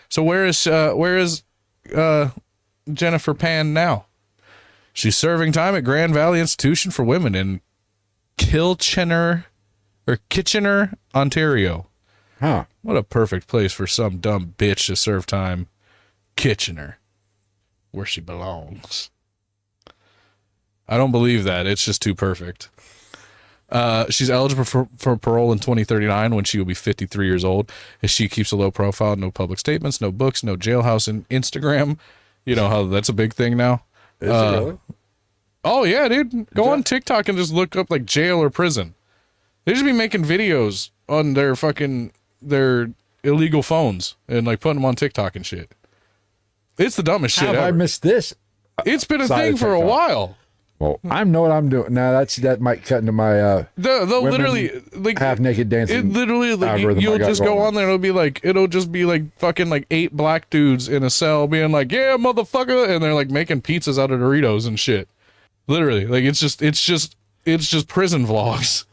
So where is Jennifer Pan now. She's serving time at Grand Valley Institution for Women in Kitchener, Ontario. Huh. What a perfect place for some dumb bitch to serve time. Kitchener, where she belongs. I don't believe that. It's just too perfect. She's eligible for parole in 2039 when she will be 53 years old. If she keeps a low profile, no public statements, no books, no jailhouse and Instagram. You know how that's a big thing now? Is it really? Oh, yeah, dude. Go on TikTok and just look up, like, jail or prison. They just be making videos on their illegal phones and, like, putting them on TikTok and shit. It's the dumbest shit ever. How have I missed this? It's been a thing for a while. Well, I know what I'm doing. Now, that might cut into my They'll literally, like, half-naked dancing. It literally, like, algorithm you'll I got just go going on there and it'll just be, like, fucking, like, 8 black dudes in a cell being like, yeah, motherfucker, and they're, like, making pizzas out of Doritos and shit. Literally, like, it's just prison vlogs.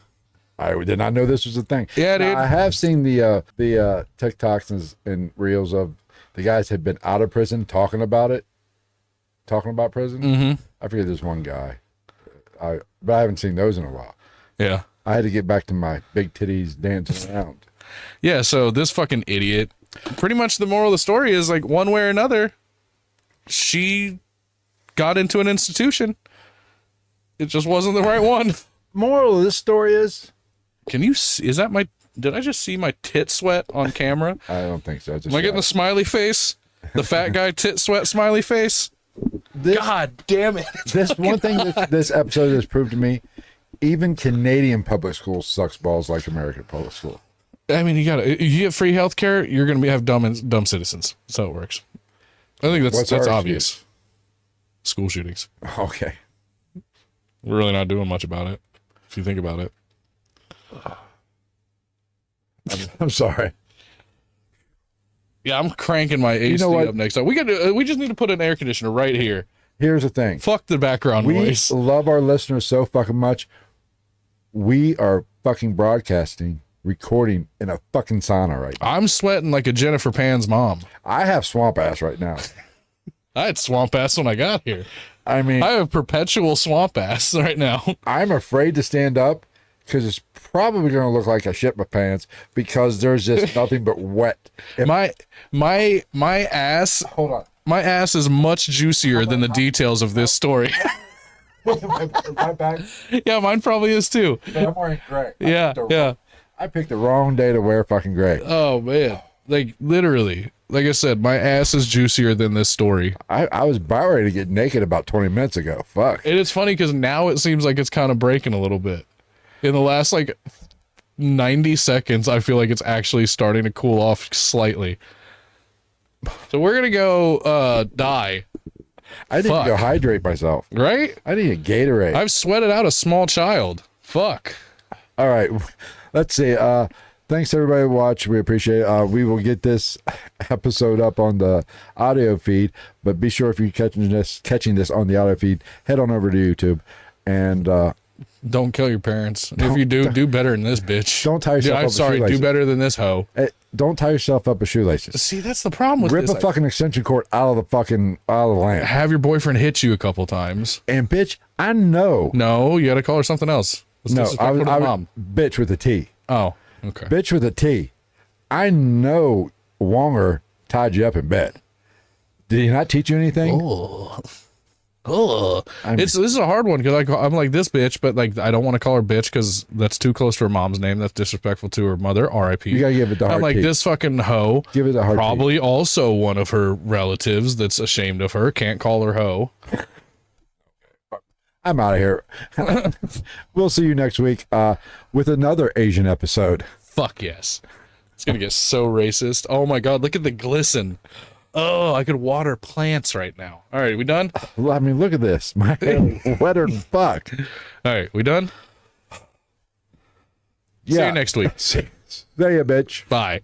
I did not know this was a thing. Yeah, dude. Now, I have seen the TikToks and reels of the guys have been out of prison talking about prison. Mm-hmm. I forget there's one guy, but I haven't seen those in a while. Yeah. I had to get back to my big titties dancing around. Yeah, so this fucking idiot, pretty much the moral of the story is, like, one way or another, she got into an institution. It just wasn't the right one. Moral of this story is, Can you see, did I just see my tit sweat on camera? I don't think so. Am I getting the smiley face? The fat guy tit sweat smiley face? God damn it. This one thing that this episode has proved to me, even Canadian public schools sucks balls like American public school. I mean, you get free health care, you're going to have dumb citizens. That's how it works. I think that's obvious. School shootings. Okay. We're really not doing much about it, if you think about it. I'm sorry. Yeah, I'm cranking my AC up next time. We just need to put an air conditioner right here. Here's the thing. Fuck the background noise. We love our listeners so fucking much. We are fucking broadcasting, recording in a fucking sauna right now. I'm sweating like a Jennifer Pan's mom. I have swamp ass right now. I had swamp ass when I got here. I mean, I have perpetual swamp ass right now. I'm afraid to stand up because it's probably going to look like I shit my pants because there's just nothing but wet. My ass. Hold on. My ass is much juicier than the details of this story. My back. Yeah, mine probably is too. But I'm wearing gray. Yeah. I picked the wrong day to wear fucking gray. Oh man, like literally. Like I said, my ass is juicier than this story. I was about ready to get naked about 20 minutes ago. Fuck. And it's funny because now it seems like it's kind of breaking a little bit. In the last, like, 90 seconds, I feel like it's actually starting to cool off slightly. So we're going to go die. I need to go hydrate myself. Right? I need a Gatorade. I've sweated out a small child. Fuck. All right. Let's see. Thanks everybody who watched. We appreciate it. We will get this episode up on the audio feed, but be sure if you're catching this on the audio feed, head on over to YouTube and don't kill your parents. If you do better than this bitch. Don't tie yourself up with shoelaces. Do better than this hoe. Don't tie yourself up with shoelaces. See, that's the problem with this. Rip a fucking extension cord out of the lamp. Have your boyfriend hit you a couple times. And bitch, I know. No, you got to call her something else. Mom. Bitch with a T. Oh. Okay. Bitch with a T. I know Wonger tied you up in bed. Did he not teach you anything? This is a hard one because I'm like this bitch, but like I don't want to call her bitch because that's too close to her mom's name. That's disrespectful to her mother. R.I.P. You gotta give it the hard I'm like T. This fucking hoe. Give it the hard Probably T. Also one of her relatives that's ashamed of her. Can't call her hoe. I'm out of here. We'll see you next week with another Asian episode. Fuck yes. It's going to get so racist. Oh my God. Look at the glisten. Oh, I could water plants right now. All right. We done? I mean, look at this. My hair is wetter than fuck. All right. We done? Yeah. See you next week. See ya, bitch. Bye.